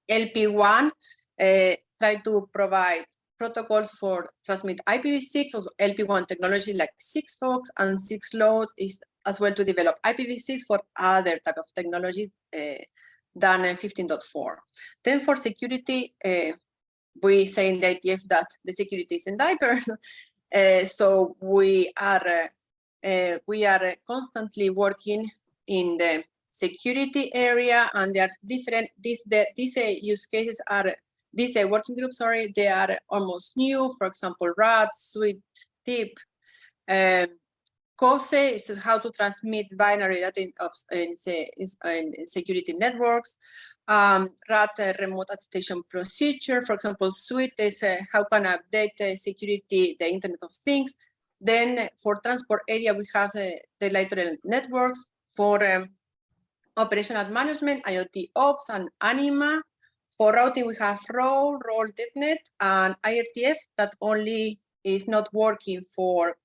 LP1 try to provide protocols for transmit IPv6, also LP1 technology like 6FOX, and 6LOAD is as well to develop IPv6 for other type of technology than 15.4. Then for security, we say in the ITF that the security is in diapers. So we are constantly working in the security area, and there are different, these use cases are, these working groups, sorry, they are almost new. For example, RAT, Sweet Tip, COSE is how to transmit binary data in security networks. RAT, remote attestation procedure. For example, Sweet is how can update security, the Internet of Things. Then for transport area, we have the lateral networks. For operational management, IoT Ops and Anima. For routing, we have Roll.net, and IRTF that only is not working for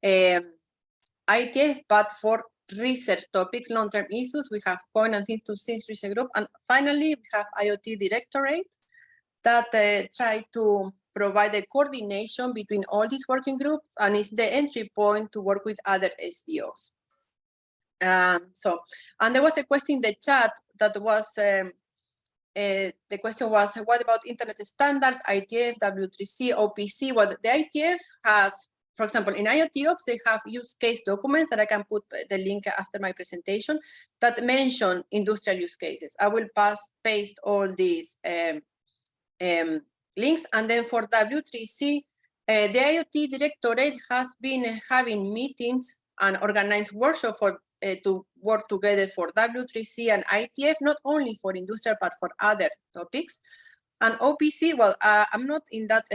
ITF, but for research topics, long-term issues. We have Point and Things to Things Research Group. And finally, we have IoT Directorate that try to provide a coordination between all these working groups, and is the entry point to work with other SDOs. And there was a question in the chat that was, the question was, what about internet standards, ITF, W3C, OPC? Well, the ITF has, for example, in IoT Ops, they have use case documents that I can put the link after my presentation that mention industrial use cases. I will paste all these links. And then for W3C, the IoT Directorate has been having meetings and organized workshops for to work together for W3C and ITF, not only for industrial, but for other topics. And OPC, well, I'm not in that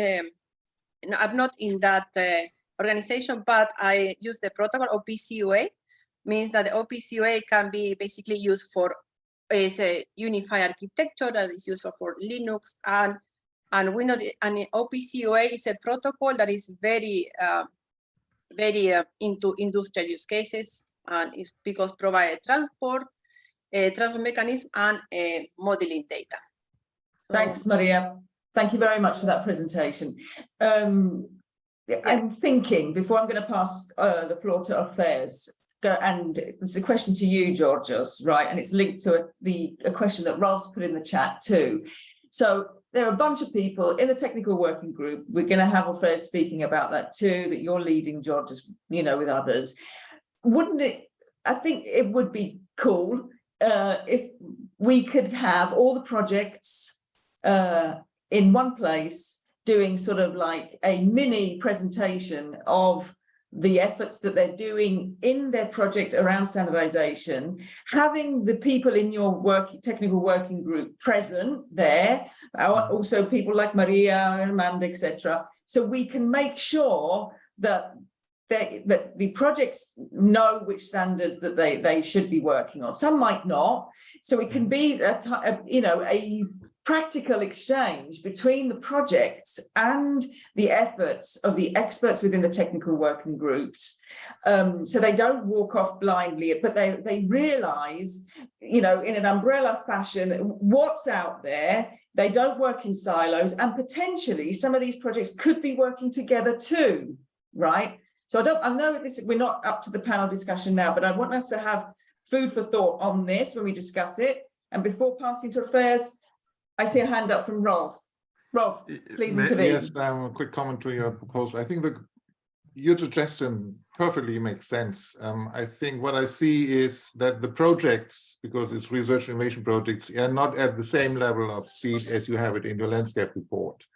organization, but I use the protocol OPC-UA, means that the OPC-UA can be basically used for is a unified architecture that is used for Linux and Windows. And OPC-UA is a protocol that is very into industrial use cases, and it's because provide transport mechanism and modeling data. So, thanks, Maria. Thank you very much for that presentation. I'm thinking, before I'm going to pass the floor to Affairs, and it's a question to you, Georgios, right? And it's linked to a question that Rolf's put in the chat too. So there are a bunch of people in the technical working group. We're going to have Affairs speaking about that too, that you're leading, Georgios, you know, with others. Wouldn't it, I think it would be cool if we could have all the projects in one place, doing sort of like a mini presentation of the efforts that they're doing in their project around standardization, having the people in your technical working group present there, also people like Maria and Amanda, etc. So we can make sure that the projects know which standards that they should be working on. Some might not. So it can be a practical exchange between the projects and the efforts of the experts within the technical working groups. So they don't walk off blindly, but they realize, in an umbrella fashion, what's out there. They don't work in silos, and potentially some of these projects could be working together too, right? So I know we're not up to the panel discussion now, but I want us to have food for thought on this when we discuss it. And before passing to Affairs, I see a hand up from Rolf. Rolf, please intervene. Yes, a quick comment to your proposal. I think your suggestion perfectly makes sense. I think what I see is that the projects, because it's research innovation projects, are not at the same level of speed as you have it in your landscape report,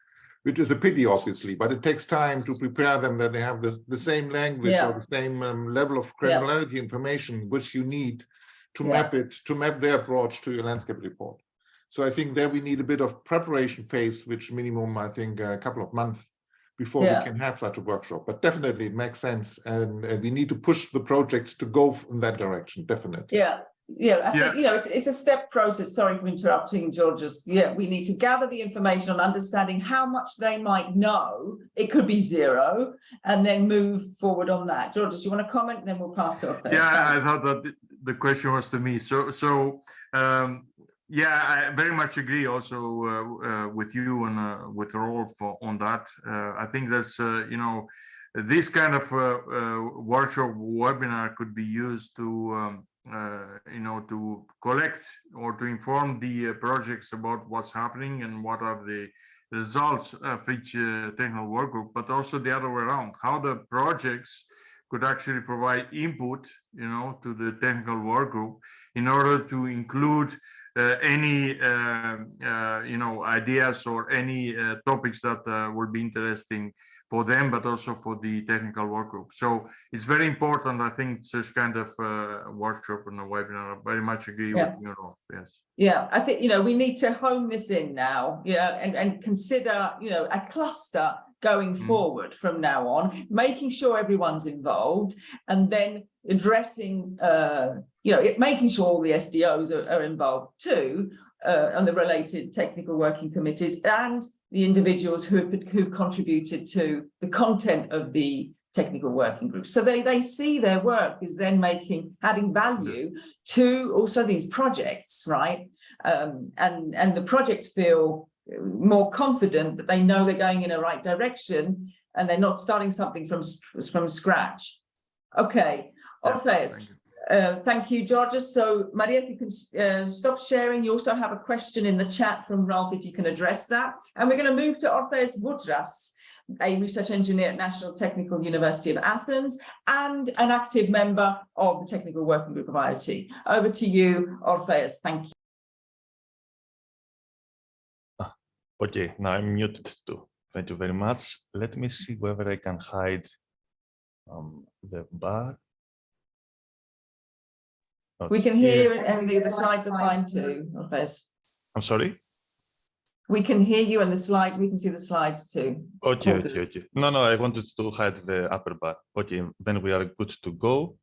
which is a pity, obviously, but it takes time to prepare them that they have the same language or the same level of granularity information which you need to map their approach to your landscape report. So I think there we need a bit of preparation phase, which minimum, I think, a couple of months before we can have such a workshop. But definitely it makes sense, and we need to push the projects to go in that direction, definitely. I think, it's a step process. Sorry for interrupting, Georgios. Yeah, we need to gather the information on understanding how much they might know. It could be zero, and then move forward on that. Georgios, you want to comment? Then we'll pass to Orpheus. Yeah, I thought that the question was to me. Yeah, I very much agree also with you and with Rolf on that. I think that's, this kind of workshop webinar could be used to, to collect or to inform the projects about what's happening and what are the results of each technical work group, but also the other way around, how the projects could actually provide input, to the technical work group in order to include any, ideas or any topics that will be interesting for them, but also for the technical work group. So it's very important, I think, such kind of workshop and a webinar. I very much agree with you, Rolf. Yes. Yeah, I think, we need to hone this in now, and consider, a cluster going forward from now on, making sure everyone's involved, and then addressing, making sure all the SDOs are involved too, on the related technical working committees, and the individuals who've contributed to the content of the technical working group. So they see their work is then adding value to also these projects, right? And the projects feel more confident that they know they're going in the right direction and they're not starting something from scratch. Okay, Orpheus, thank you, Georgios. So Maria, if you can stop sharing, you also have a question in the chat from Ralph, if you can address that. And we're going to move to Orpheus Voudras, a research engineer at National Technical University of Athens and an active member of the Technical Working Group of IoT. Over to you, Orpheus. Thank you. Okay, now I'm muted too. Thank you very much. Let me see whether I can hide the bar. Okay. We can hear you, and the slides are fine too, Orpheus. I'm sorry? We can hear you, and we can see the slides too. Okay. No, I wanted to hide the upper bar. Okay, then we are good to go.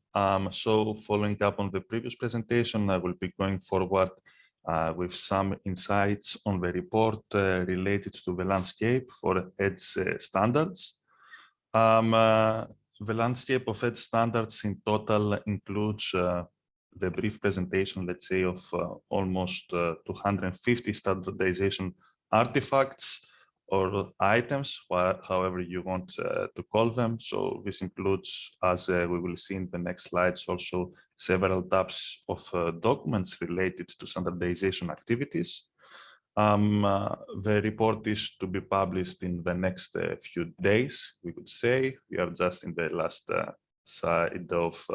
So following up on the previous presentation, I will be going forward with some insights on the report related to the landscape for Edge standards. The landscape of Edge standards in total includes the brief presentation, let's say, of almost 250 standardization artifacts or items, however you want to call them. So this includes, as we will see in the next slides, also several types of documents related to standardization activities. The report is to be published in the next few days, we could say. We are just in the last side of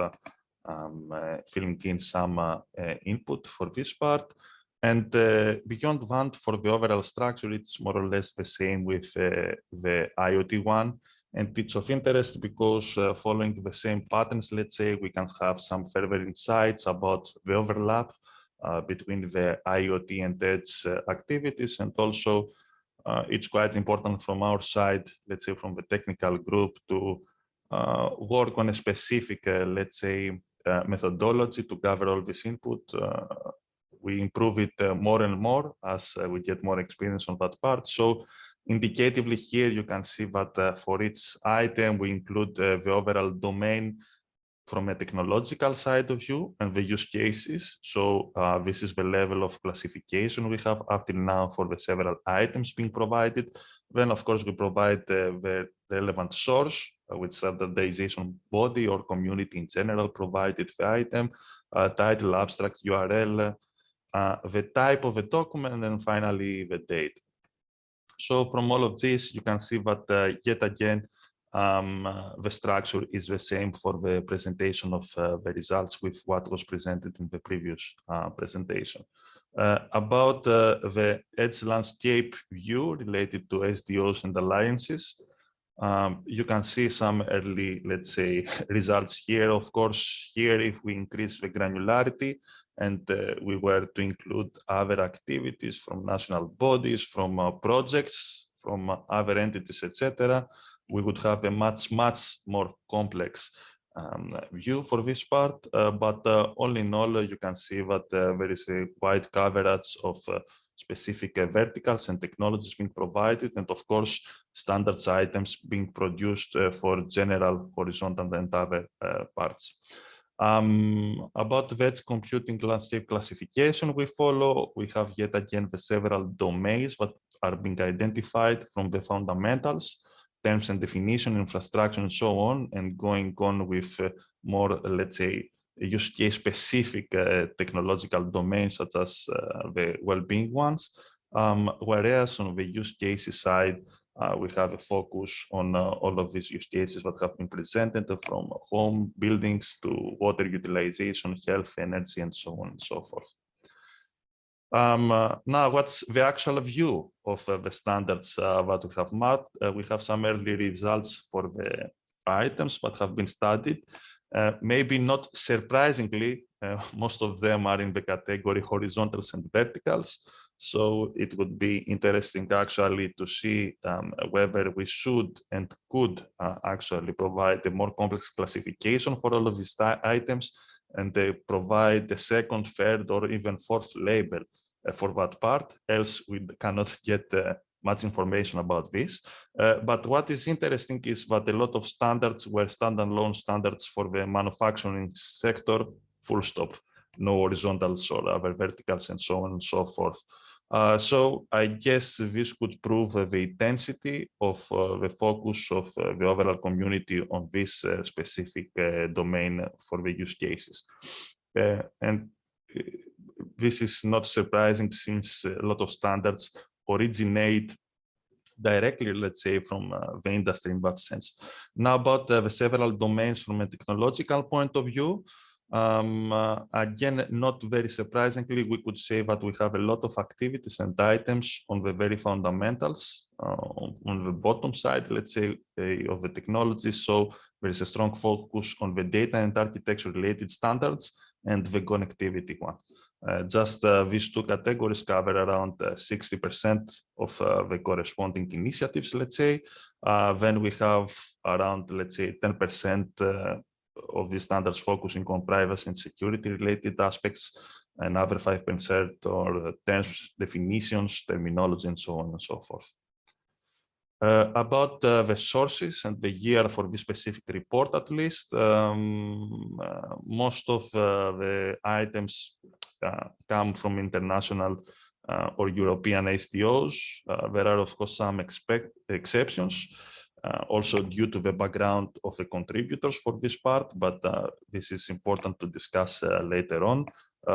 filling in some input for this part. And beyond that, for the overall structure, it's more or less the same with the IoT one. And it's of interest because following the same patterns, let's say, we can have some further insights about the overlap between the IoT and Edge activities. And also, it's quite important from our side, let's say, from the technical group, to work on a specific, let's say, methodology to gather all this input. We improve it more and more as we get more experience on that part. So indicatively here, you can see that for each item, we include the overall domain from a technological side of view and the use cases. So this is the level of classification we have up till now for the several items being provided. Then, of course, we provide the relevant source, with standardization body or community in general provided the item, title, abstract, URL, the type of the document, and then finally the date. So from all of this, you can see that yet again, the structure is the same for the presentation of the results with what was presented in the previous presentation. About the Edge landscape view related to SDOs and alliances, you can see some early, let's say, results here. Of course, here, if we increase the granularity and we were to include other activities from national bodies, from projects, from other entities, etc., we would have a much more complex view for this part, but all in all, you can see that there is a wide coverage of specific verticals and technologies being provided, and of course, standards items being produced for general, horizontal, and other parts. About the edge computing landscape classification we follow, we have yet again the several domains that are being identified from the fundamentals, terms and definition, infrastructure, and so on, and going on with more, let's say, use case specific technological domains such as the well-being ones, whereas on the use cases side, we have a focus on all of these use cases that have been presented, from home, buildings to water utilization, health, energy, and so on and so forth. Now, what's the actual view of the standards that we have mapped? We have some early results for the items that have been studied. Maybe not surprisingly, most of them are in the category horizontals and verticals. So it would be interesting actually to see whether we should and could actually provide a more complex classification for all of these items, and they provide the second, third, or even fourth label for that part. Else we cannot get much information about this. But what is interesting is that a lot of standards were standalone standards for the manufacturing sector, full stop, no horizontals or other verticals, and so on and so forth. So I guess this could prove the intensity of the focus of the overall community on this specific domain for the use cases. And this is not surprising, since a lot of standards originate directly, let's say, from the industry in that sense. Now, about the several domains from a technological point of view, again, not very surprisingly, we could say that we have a lot of activities and items on the very fundamentals, on the bottom side, let's say, of the technology. So there is a strong focus on the data and architecture related standards and the connectivity one. Just these two categories cover around 60% of the corresponding initiatives, let's say. Then we have around, let's say, 10% of the standards focusing on privacy and security related aspects, another 5% or terms, definitions, terminology, and so on and so forth. About the sources and the year for this specific report, at least, most of the items come from international or European SDOs. There are, of course, some exceptions, also due to the background of the contributors for this part, but this is important to discuss later on.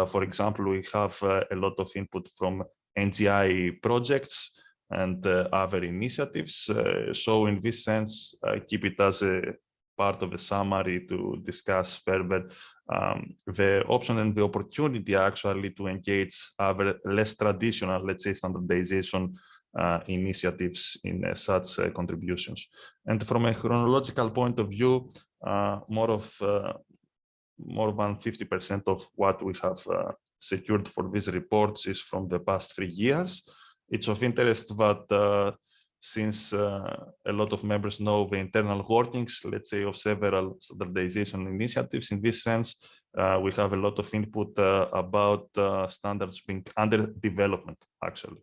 For example, we have a lot of input from NGI projects and other initiatives. So in this sense, keep it as a part of the summary to discuss further the option and the opportunity actually to engage other less traditional, let's say, standardization initiatives in such contributions. And from a chronological point of view, more than 50% of what we have secured for these reports is from the past 3 years. It's of interest that since a lot of members know the internal workings, let's say, of several standardization initiatives, in this sense, we have a lot of input about standards being under development, actually.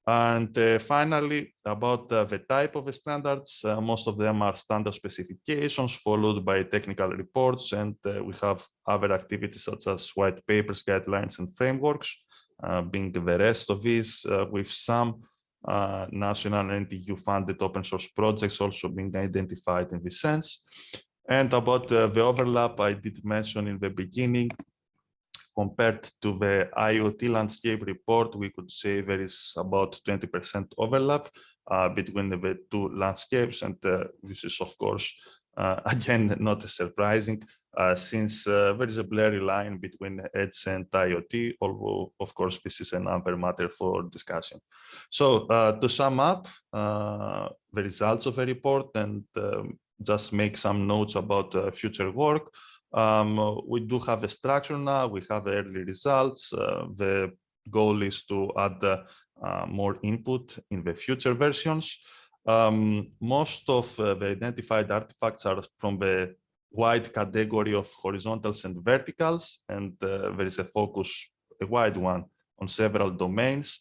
And finally, about the type of the standards, most of them are standard specifications followed by technical reports, and we have other activities such as white papers, guidelines, and frameworks, being the rest of these, with some national and EU-funded open source projects also being identified in this sense. And about the overlap, I did mention in the beginning, compared to the IoT landscape report, we could say there is about 20% overlap between the two landscapes. And this is, of course, again, not surprising, since there is a blurry line between Edge and IoT, although, of course, this is another matter for discussion. So to sum up the results of the report and just make some notes about future work, we do have a structure now, we have early results. The goal is to add more input in the future versions. Most of the identified artifacts are from the wide category of horizontals and verticals, and there is a focus, a wide one, on several domains.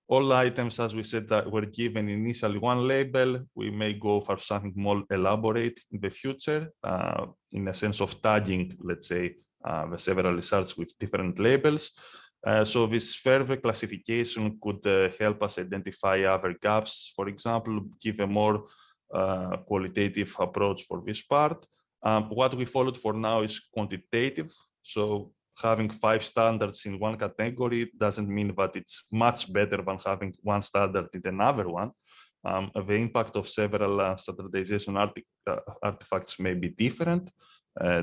All items, as we said, that were given initially one label. We may go for something more elaborate in the future, in a sense of tagging, let's say, the several results with different labels. So this further classification could help us identify other gaps, for example, give a more qualitative approach for this part. What we followed for now is quantitative. So having 5 standards in one category doesn't mean that it's much better than having one standard in another one. The impact of several standardization artifacts may be different,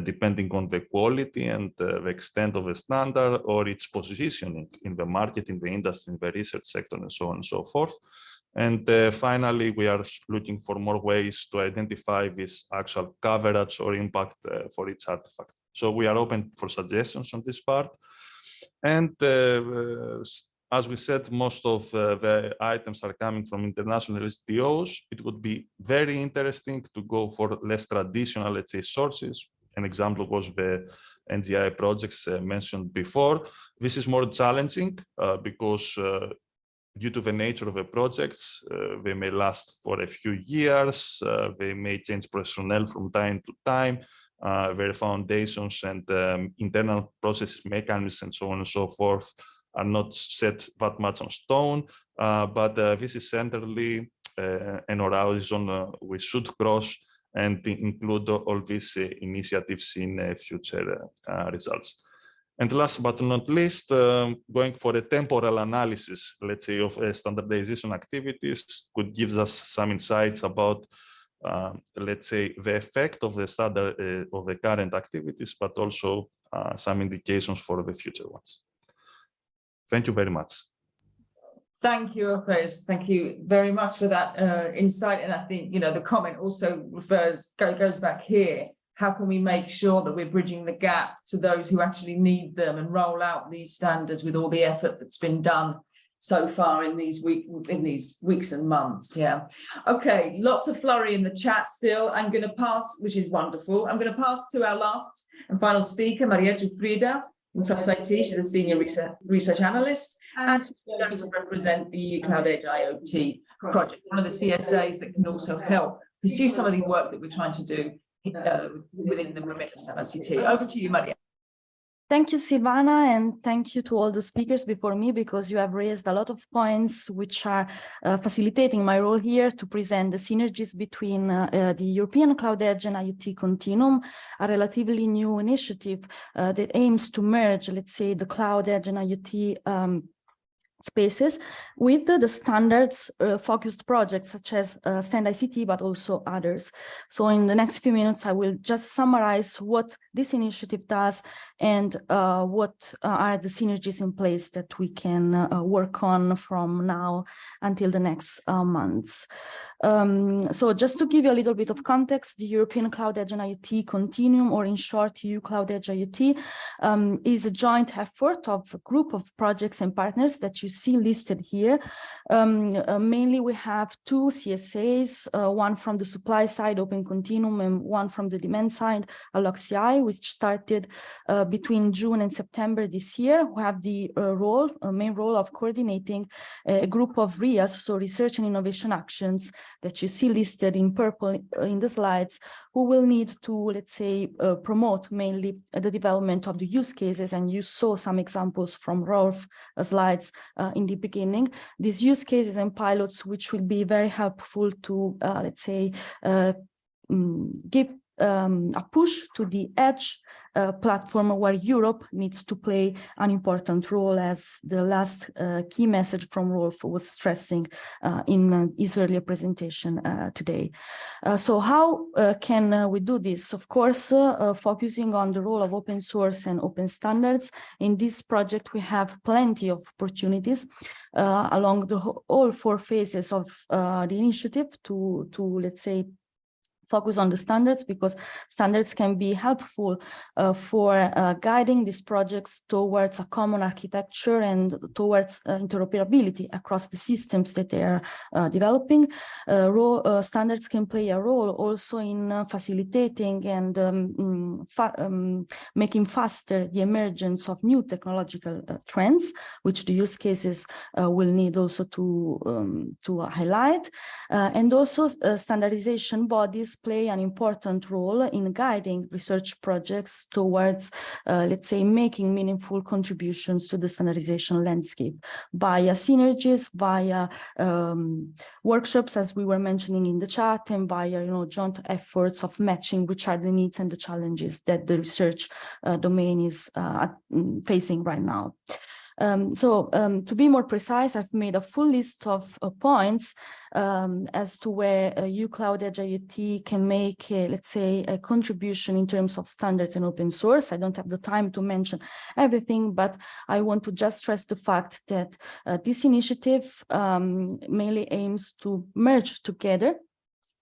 depending on the quality and the extent of the standard or its positioning in the market, in the industry, in the research sector, and so on and so forth. And finally, we are looking for more ways to identify this actual coverage or impact for each artifact. So we are open for suggestions on this part. And as we said, most of the items are coming from international SDOs. It would be very interesting to go for less traditional, let's say, sources. An example was the NGI projects mentioned before. This is more challenging because due to the nature of the projects, they may last for a few years. They may change personnel from time to time. Their foundations and internal processes, mechanisms, and so on and so forth are not set that much on stone. But this is certainly an horizon we should cross and include all these initiatives in future results. And last but not least, going for a temporal analysis, let's say, of standardization activities could give us some insights about, let's say, the effect of the standard of the current activities, but also some indications for the future ones. Thank you very much. Thank you, Opes. Thank you very much for that insight. And I think, the comment also goes back here. How can we make sure that we're bridging the gap to those who actually need them and roll out these standards with all the effort that's been done so far in these weeks and months? Yeah. Okay, lots of flurry in the chat still. I'm going to pass, which is wonderful. I'm going to pass to our last and final speaker, Maria Jufrida from Trust IT. She's a senior research analyst and she's going to represent the EU Cloud Edge IoT project, one of the CSAs that can also help pursue some of the work that we're trying to do within the remit of ICT. Over to you, Maria. Thank you, Silvana, and thank you to all the speakers before me, because you have raised a lot of points which are facilitating my role here to present the synergies between the European Cloud Edge and IoT Continuum, a relatively new initiative that aims to merge, let's say, the Cloud Edge and IoT spaces with the standards focused projects such as StandICT, but also others. So in the next few minutes, I will just summarize what this initiative does and what are the synergies in place that we can work on from now until the next months. So just to give you a little bit of context, the European Cloud Edge and IoT Continuum, or in short, EU Cloud Edge IoT, is a joint effort of a group of projects and partners that you see listed here. Mainly we have 2 CSAs, one from the supply side, Open Continuum, and one from the demand side, AlloCI, which started between June and September this year, who have the main role of coordinating a group of RIAs, so research and innovation actions, that you see listed in purple in the slides, who will need to, let's say, promote mainly the development of the use cases. And you saw some examples from Rolf slides in the beginning. These use cases and pilots, which will be very helpful to, let's say, give a push to the edge platform, where Europe needs to play an important role, as the last key message from Rolf was stressing in his earlier presentation today. So how can we do this? Of course, focusing on the role of open source and open standards. In this project, we have plenty of opportunities along all 4 phases of the initiative to let's say, focus on the standards, because standards can be helpful for guiding these projects towards a common architecture and towards interoperability across the systems that they are developing. Standards can play a role also in facilitating and making faster the emergence of new technological trends, which the use cases will need also to highlight. And also standardization bodies play an important role in guiding research projects towards, let's say, making meaningful contributions to the standardization landscape via synergies, via workshops, as we were mentioning in the chat, and via joint efforts of matching which are the needs and the challenges that the research domain is facing right now. To be more precise, I've made a full list of points as to where uCloud Edge IoT can make, let's say, a contribution in terms of standards and open source. I don't have the time to mention everything, but I want to just stress the fact that this initiative mainly aims to merge together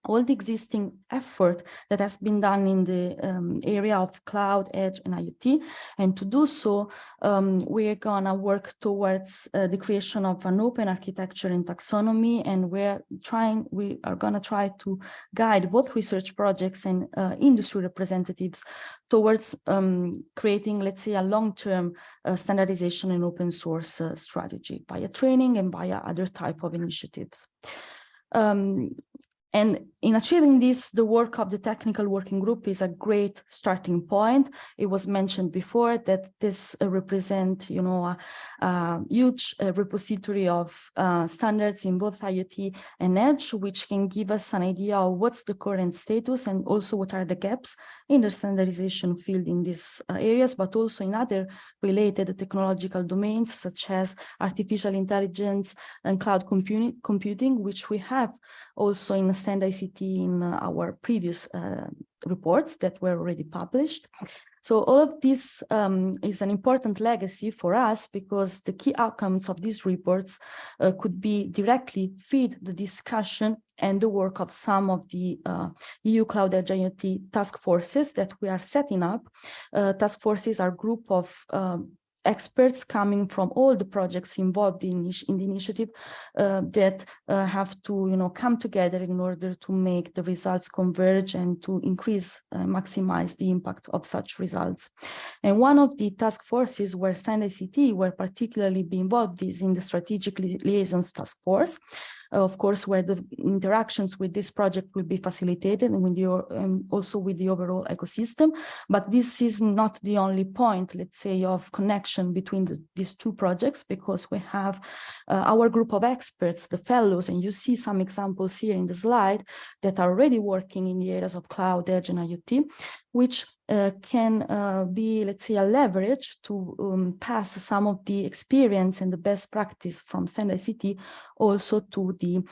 all the existing effort that has been done in the area of cloud, edge, and IoT. And to do so, we're gonna work towards the creation of an open architecture and taxonomy, and we are gonna try to guide both research projects and industry representatives towards creating, let's say, a long-term standardization and open source strategy via training and via other type of initiatives. And in achieving this, the work of the technical working group is a great starting point. It was mentioned before that this represents, a huge repository of standards in both IoT and Edge, which can give us an idea of what's the current status and also what are the gaps in the standardization field in these areas, but also in other related technological domains, such as artificial intelligence and cloud computing, which we have also in StandICT in our previous reports that were already published. So all of this is an important legacy for us, because the key outcomes of these reports could be directly feed the discussion and the work of some of the EU Cloud Edge IoT task forces that we are setting up. Task forces are a group of experts coming from all the projects involved in the initiative that have to come together in order to make the results converge and to increase, maximize the impact of such results. And one of the task forces where StandICT will particularly be involved is in the Strategic Liaisons Task Force, of course, where the interactions with this project will be facilitated and with also with the overall ecosystem. But this is not the only point, let's say, of connection between these two projects, because we have our group of experts, the fellows, and you see some examples here in the slide that are already working in the areas of cloud, edge, and IoT, which can be, let's say, a leverage to pass some of the experience and the best practice from StandICT also to the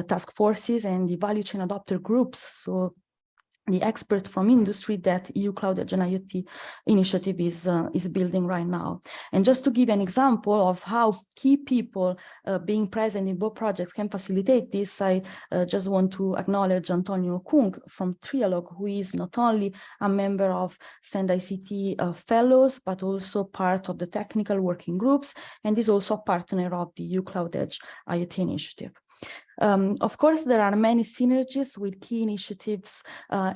task forces and the value chain adopter groups. So the expert from industry that EU Cloud Edge and IoT initiative is building right now. And just to give an example of how key people being present in both projects can facilitate this, I just want to acknowledge Antonio Kung from Trialog, who is not only a member of StandICT fellows, but also part of the technical working groups, and is also a partner of the EU Cloud Edge IoT initiative. Of course, there are many synergies with key initiatives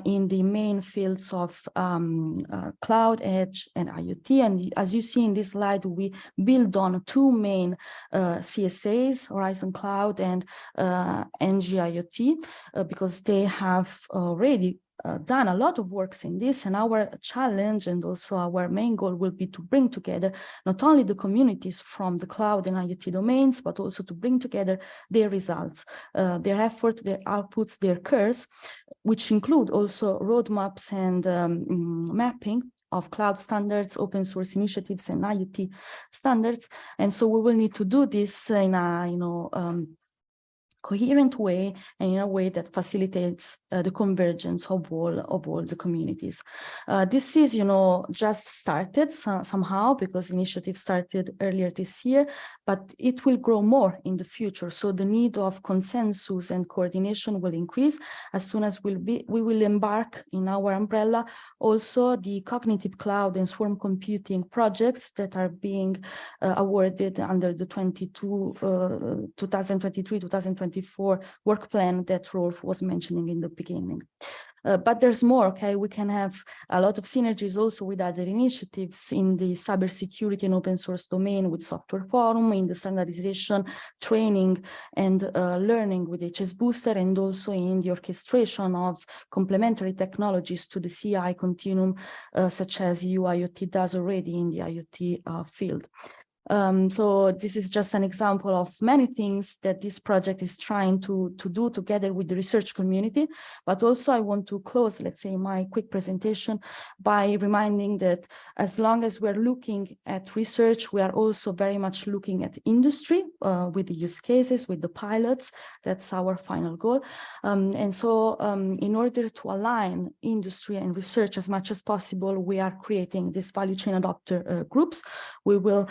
in the main fields of cloud, edge, and IoT. And as you see in this slide, we build on two main CSAs, Horizon Cloud and NG-IoT, because they have already done a lot of works in this, and our challenge and also our main goal will be to bring together not only the communities from the cloud and IoT domains, but also to bring together their results, their effort, their outputs, their curves, which include also roadmaps and mapping of cloud standards, open source initiatives, and IoT standards. And so we will need to do this in a coherent way and in a way that facilitates the convergence of all the communities. This is, just started somehow because initiative started earlier this year, but it will grow more in the future. So the need of consensus and coordination will increase as soon as we will embark in our umbrella also the cognitive cloud and swarm computing projects that are being awarded under the 2023-2024 work plan that Rolf was mentioning in the beginning. But there's more, okay? We can have a lot of synergies also with other initiatives in the cybersecurity and open source domain with Software Forum, in the standardization, training and learning with HS Booster, and also in the orchestration of complementary technologies to the CI continuum, such as EU IoT does already in the IoT field. So this is just an example of many things that this project is trying to do together with the research community. But also I want to close, let's say, my quick presentation by reminding that as long as we're looking at research, we are also very much looking at industry with the use cases, with the pilots. That's our final goal. And so in order to align industry and research as much as possible, we are creating this value chain adopter groups. We will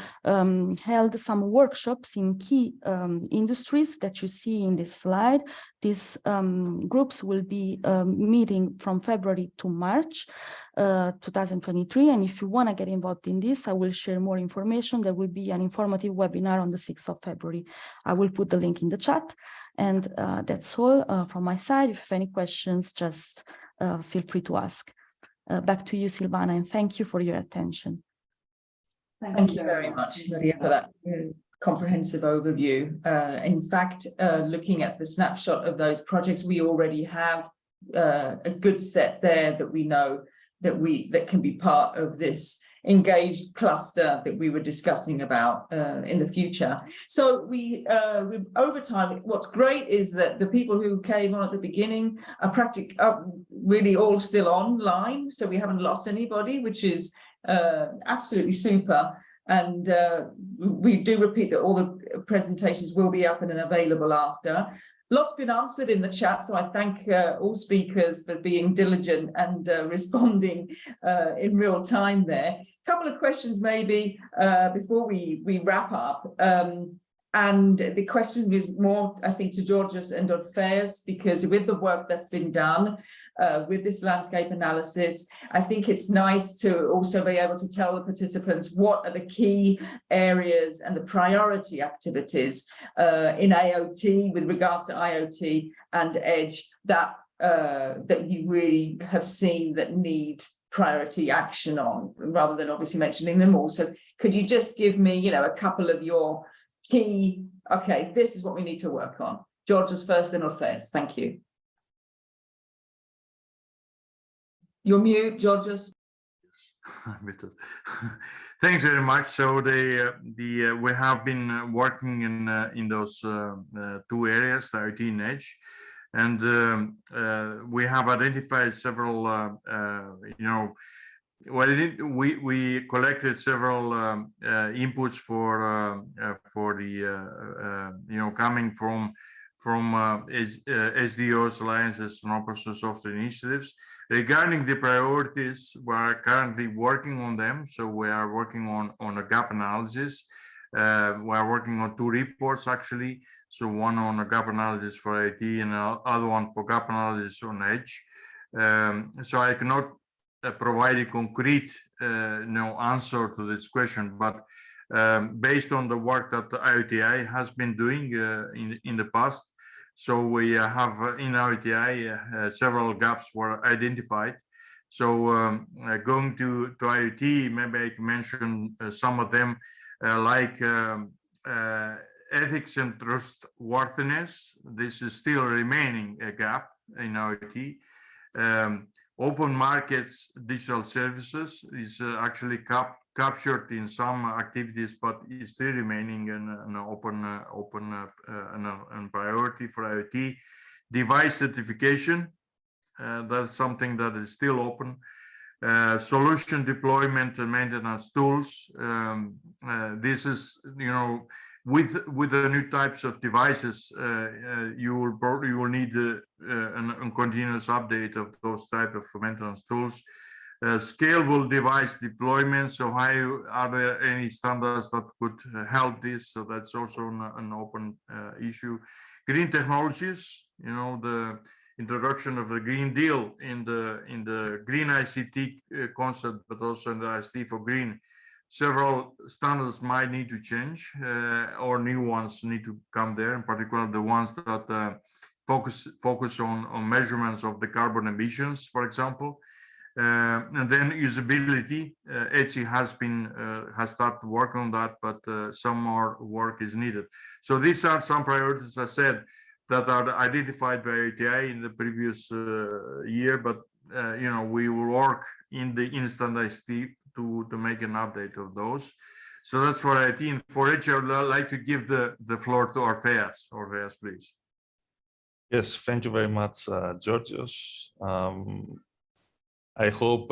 held some workshops in key industries that you see in this slide. These groups will be meeting from February to March 2023. And if you want to get involved in this, I will share more information. There will be an informative webinar on the 6th of February. I will put the link in the chat. And that's all from my side. If you have any questions, just feel free to ask. Back to you, Silvana, and thank you for your attention. Thank you very much, Maria, for that comprehensive overview. In fact, looking at the snapshot of those projects, we already have a good set there that we know that can be part of this engaged cluster that we were discussing about in the future. So over time, what's great is that the people who came on at the beginning are really all still online, so we haven't lost anybody, which is absolutely super. And we do repeat that all the presentations will be up and available after. Lots been answered in the chat, so I thank all speakers for being diligent and responding in real time there. Couple of questions maybe before we wrap up. And the question is more, I think, to Georgios and Orpheus, because with the work that's been done with this landscape analysis, I think it's nice to also be able to tell the participants what are the key areas and the priority activities in IoT with regards to IoT and Edge that you really have seen that need priority action on, rather than obviously mentioning them all. So could you just give me, a couple of your key, okay, this is what we need to work on. Georgios first, then Orpheus. Thank you. You're mute, Georgios. Thanks very much. So we have been working in those two areas, the IoT and Edge, and we have identified several, we collected several inputs for the coming from SDOs, alliances, and open source software initiatives. Regarding the priorities, we are currently working on them. So we are working on a gap analysis. We are working on 2 reports actually. So one on a gap analysis for IoT and another one for gap analysis on Edge. So I cannot provide a concrete answer to this question, but based on the work that the IoTI has been doing in the past, so we have in IoTI several gaps were identified. So going to IoT, maybe I can mention some of them, like ethics and trustworthiness. This is still remaining a gap in IoT. Open markets, digital services is actually captured in some activities, but is still remaining an open priority for IoT. Device certification, that's something that is still open. Solution deployment and maintenance tools. This is, with the new types of devices, you will need a continuous update of those type of maintenance tools. Scalable device deployment. So how are there any standards that could help this? So that's also an open issue. Green technologies, you know, the introduction of the Green Deal in the green ICT concept, but also in the ICT for green. Several standards might need to change, or new ones need to come there, in particular the ones that focus on measurements of the carbon emissions, for example. And then usability. ETSI has started working on that, but some more work is needed. So these are some priorities, I said, that are identified by IoTi in the previous year, but you know, we will work in Standardisation to make an update of those. So that's for IoT. And for Edge, I would like to give the floor to Orpheus. Orpheus, please. Yes, thank you very much, Georgios. I hope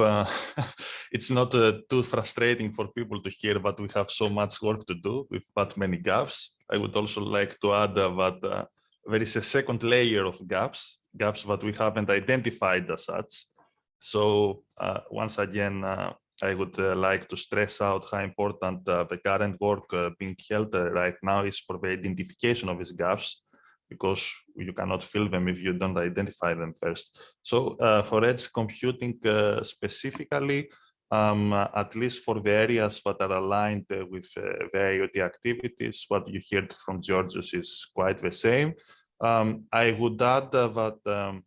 it's not too frustrating for people to hear that we have so much work to do with that many gaps. I would also like to add that there is a second layer of gaps that we haven't identified as such. So once again, I would like to stress out how important the current work being held right now is for the identification of these gaps, because you cannot fill them if you don't identify them first. So for edge computing specifically, at least for the areas that are aligned with the IoT activities, what you heard from Georgios is quite the same. I would add that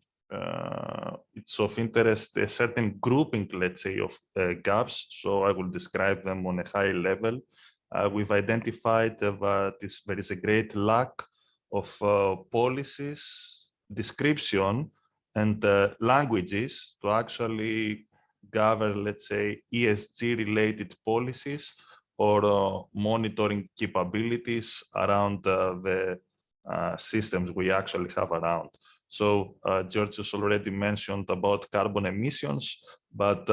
it's of interest a certain grouping, let's say, of gaps. So I will describe them on a high level. We've identified that there is a great lack of policies, description, and languages to actually gather, let's say, ESG-related policies or monitoring capabilities around the systems we actually have around. So Georgios already mentioned about carbon emissions, but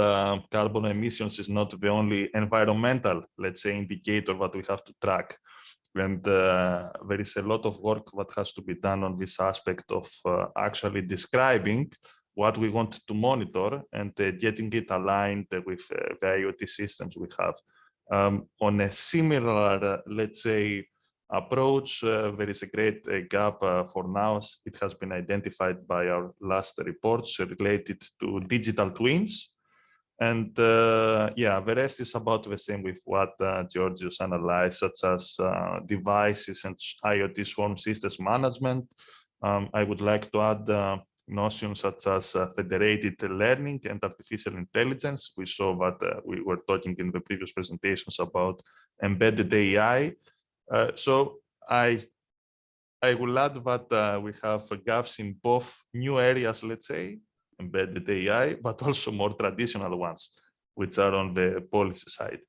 carbon emissions is not the only environmental, let's say, indicator that we have to track. And there is a lot of work that has to be done on this aspect of actually describing what we want to monitor and getting it aligned with the IoT systems we have. On a similar, let's say, approach, there is a great gap for now. It has been identified by our last reports related to digital twins. And yeah, the rest is about the same with what Georgios analyzed, such as devices and IoT swarm systems management. I would like to add notions such as federated learning and artificial intelligence. We saw that we were talking in the previous presentations about embedded AI. So I will add that we have gaps in both new areas, let's say, embedded AI, but also more traditional ones, which are on the policy side.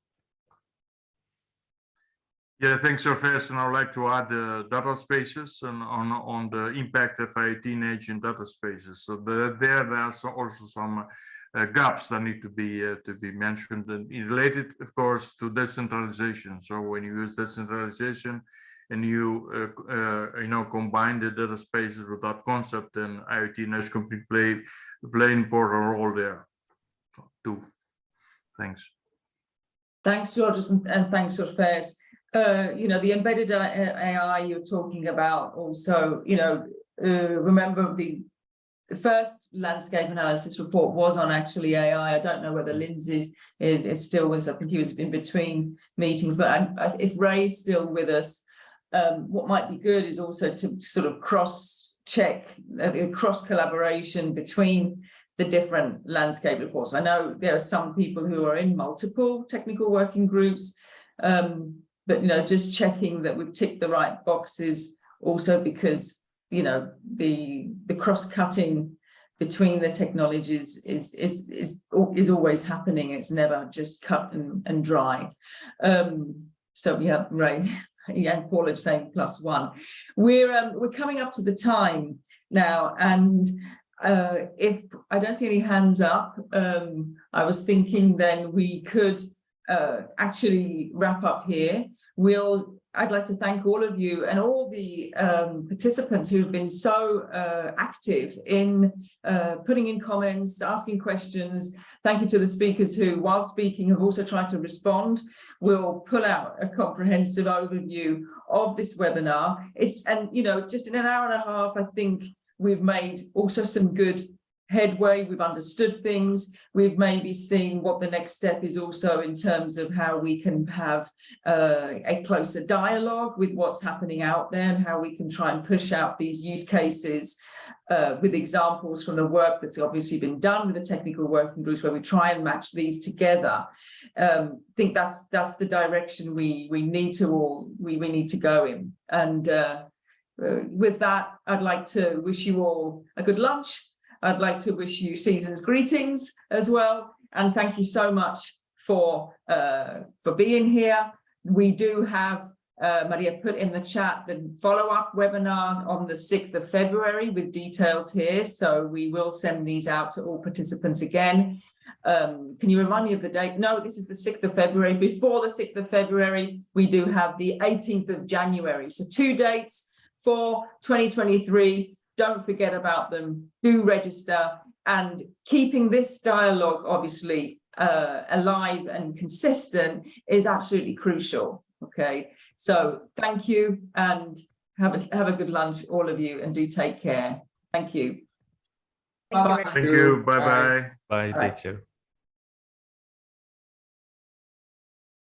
Yeah, thanks, Orpheus. And I would like to add data spaces and on the impact of IoT and Edge in data spaces. So there are also some gaps that need to be mentioned, and related, of course, to decentralization. So when you use decentralization and you combine the data spaces with that concept, then IoT and Edge computing play an important role there too. Thanks. Thanks, Georgios, and thanks, Orpheus. You know, the embedded AI you're talking about also, you know, remember the first landscape analysis report was on actually AI. I don't know whether Lindsay is still with us. I think he was in between meetings, but if Ray's still with us, what might be good is also to sort of cross-check, cross-collaboration between the different landscape reports. I know there are some people who are in multiple technical working groups, but, you know, just checking that we've ticked the right boxes also, because, you know, the cross-cutting between the technologies is always happening. It's never just cut and dry. So yeah, Ray. Yeah, Paul is saying +1. We're coming up to the time now, and if I don't see any hands up, I was thinking then we could actually wrap up here. We'll I'd like to thank all of you and all the participants who've been so active in putting in comments, asking questions. Thank you to the speakers who, while speaking, have also tried to respond. We'll pull out a comprehensive overview of this webinar. And just in an hour and a half, I think we've made also some good headway. We've understood things. We've maybe seen what the next step is also in terms of how we can have a closer dialogue with what's happening out there and how we can try and push out these use cases with examples from the work that's obviously been done with the technical working groups, where we try and match these together. I think that's the direction we need to go in. And with that, I'd like to wish you all a good lunch. I'd like to wish you season's greetings as well. And thank you so much for being here. We do have, Maria put in the chat, the follow-up webinar on the 6th of February with details here. So we will send these out to all participants again. Can you remind me of the date? No, this is the 6th of February. Before the 6th of February, we do have the 18th of January. So 2 dates for 2023. Don't forget about them. Do register, and keeping this dialogue obviously alive and consistent is absolutely crucial. Okay, so thank you, and have a good lunch, all of you, and do take care. Thank you. Thank you Bye-bye. very much. Thank you. Bye bye. Bye. Bye. Take care.